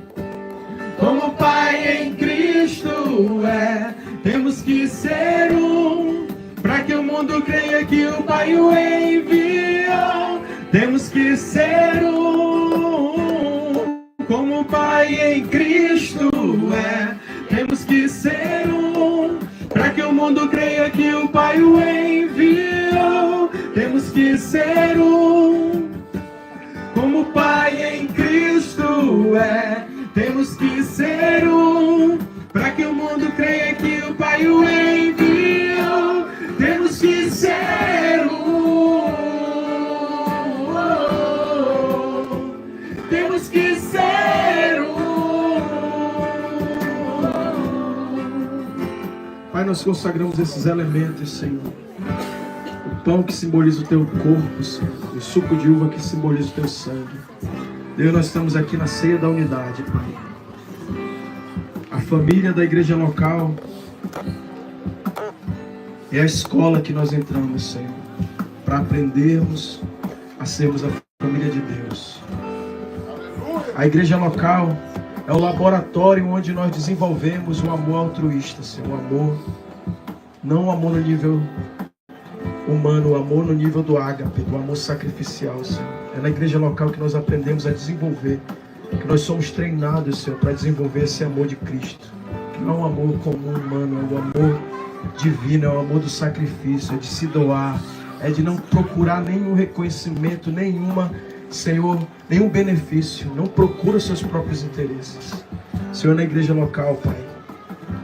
como o Pai em Cristo é. Temos que ser um, para que o mundo creia que o Pai o enviou. Temos que ser um, como o Pai em Cristo é. Temos que ser um, para que o mundo creia que o Pai o enviou. Temos que ser um, como o Pai em Cristo é. Temos que ser um, para que o mundo creia que o Pai o enviou. Temos que ser um, temos que ser um. Pai, nós consagramos esses elementos, Senhor. O pão que simboliza o teu corpo, Senhor. O suco de uva que simboliza o teu sangue. Deus, nós estamos aqui na ceia da unidade, Pai. A família da igreja local é a escola que nós entramos, Senhor, para aprendermos a sermos a família de Deus. A igreja local é o laboratório onde nós desenvolvemos o amor altruísta, Senhor. O amor, não o amor no nível humano, o amor no nível do ágape, do amor sacrificial, Senhor. É na igreja local que nós aprendemos a desenvolver, que nós somos treinados, Senhor, para desenvolver esse amor de Cristo. Que não é um amor comum humano, é um amor divino, é o amor do sacrifício, é de se doar, é de não procurar nenhum reconhecimento, Senhor, nenhum benefício, não procura seus próprios interesses. Senhor, na igreja local, Pai,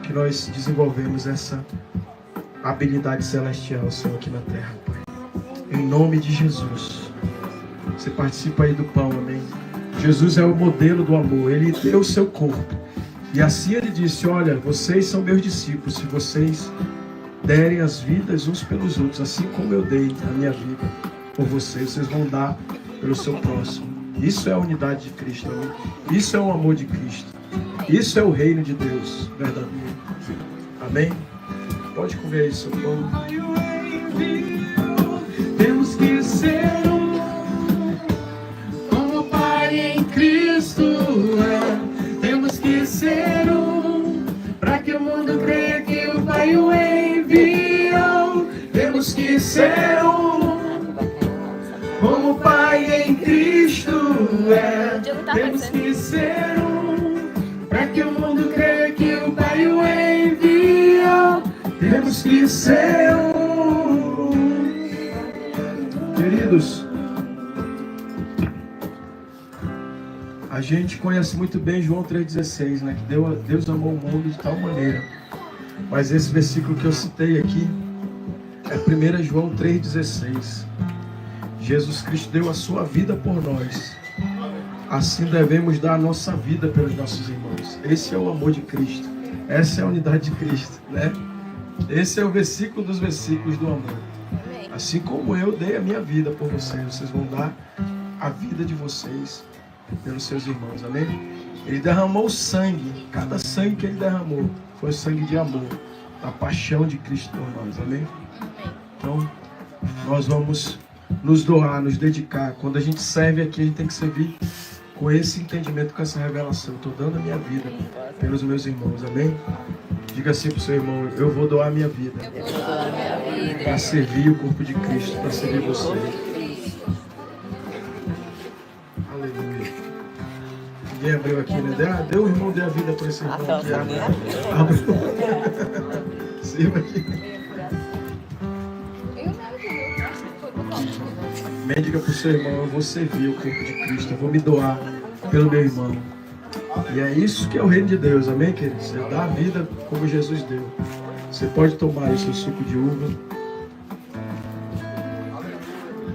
que nós desenvolvemos essa habilidade celestial, Senhor, aqui na terra, Pai. Em nome de Jesus. Você participa aí do pão, amém? Jesus é o modelo do amor. Ele deu o seu corpo. E assim ele disse, olha, vocês são meus discípulos, se vocês derem as vidas uns pelos outros, assim como eu dei a minha vida por vocês, vocês vão dar pelo seu próximo. Isso é a unidade de Cristo, amém? Isso é o amor de Cristo. Isso é o reino de Deus verdadeiro. Amém? Pode comer aí seu pão. Temos que ser como o Pai em Cristo é. Temos que ser para que o mundo creia que o Pai o enviou. Temos que ser como o Pai em Cristo é. Temos que ser para que o mundo creia que o Pai o enviou. Temos que ser Queridos, a gente conhece muito bem João 3,16, né? Que Deus amou o mundo de tal maneira. Mas esse versículo que eu citei aqui é 1 João 3,16. Jesus Cristo deu a sua vida por nós. Assim devemos dar a nossa vida pelos nossos irmãos. Esse é o amor de Cristo. Essa é a unidade de Cristo, né? Esse é o versículo dos versículos do amor. Assim como eu dei a minha vida por vocês, vocês vão dar a vida de vocês pelos seus irmãos, amém? Ele derramou sangue, cada sangue que ele derramou foi sangue de amor, da paixão de Cristo por nós, amém? Então, nós vamos nos doar, nos dedicar. Quando a gente serve aqui, a gente tem que servir com esse entendimento, com essa revelação. Estou dando a minha vida pelos meus irmãos, amém? Diga assim para o seu irmão, eu vou doar a minha vida para servir o corpo de Cristo, para servir você. Aleluia. Ninguém abriu aqui, né? Deu o irmão, dê a vida para esse irmão aqui. Abre. Sirva aqui. Amém, diga para o seu irmão, eu vou servir o corpo de Cristo, eu vou me doar pelo meu irmão. E é isso que é o reino de Deus, amém, querido? Você dá a vida como Jesus deu. Você pode tomar aí seu suco de uva.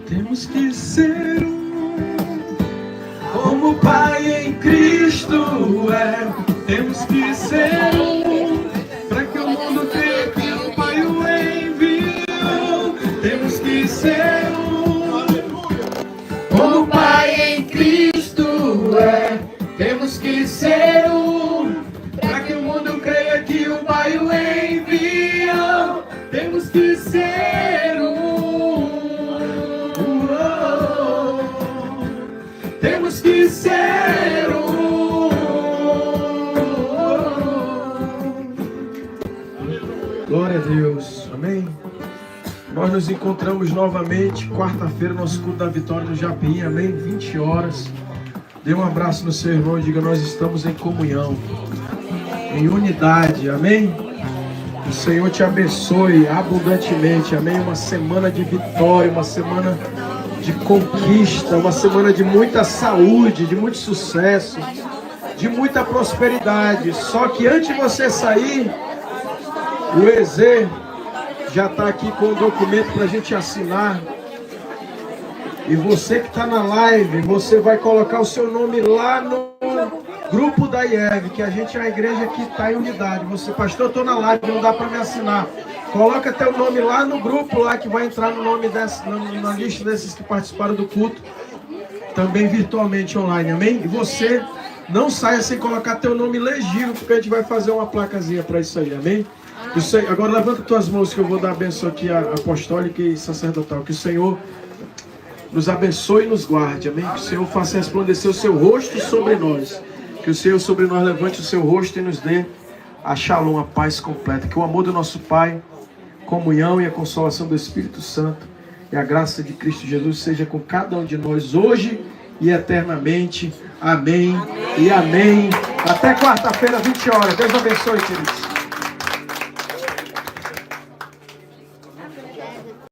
Temos que ser como o Pai em Cristo é. Temos que ser para que o mundo creia que o Pai o enviou. Temos que ser como o Pai em Cristo é. Temos que ser para que o mundo creia que o Pai o enviou. Temos que ser temos que ser Glória a Deus, amém? Nós nos encontramos novamente, quarta-feira, nosso culto da vitória no Japim, amém? 20 horas. Dê um abraço no seu irmão e diga, nós estamos em comunhão, em unidade, amém? O Senhor te abençoe abundantemente, amém? Uma semana de vitória, uma semana de conquista, uma semana de muita saúde, de muito sucesso, de muita prosperidade. Só que antes de você sair, o EZ já está aqui com o documento para a gente assinar. E você que está na live, você vai colocar o seu nome lá no grupo da IEV, que a gente é uma igreja que está em unidade. Você, pastor, eu estou na live, não dá para me assinar. Coloca teu nome lá no grupo, lá que vai entrar no nome na lista desses que participaram do culto, também virtualmente online, amém? E você não saia sem colocar teu nome legível, porque a gente vai fazer uma placazinha para isso aí, amém? Agora levanta tuas mãos que eu vou dar a benção aqui apostólica e sacerdotal. Que o Senhor nos abençoe e nos guarde, amém? Que o Senhor faça resplandecer o seu rosto sobre nós. Que o Senhor sobre nós levante o seu rosto e nos dê a shalom, a paz completa. Que o amor do nosso Pai, comunhão e a consolação do Espírito Santo e a graça de Cristo Jesus seja com cada um de nós hoje e eternamente. Amém e amém. Até quarta-feira, 20 horas. Deus abençoe, queridos.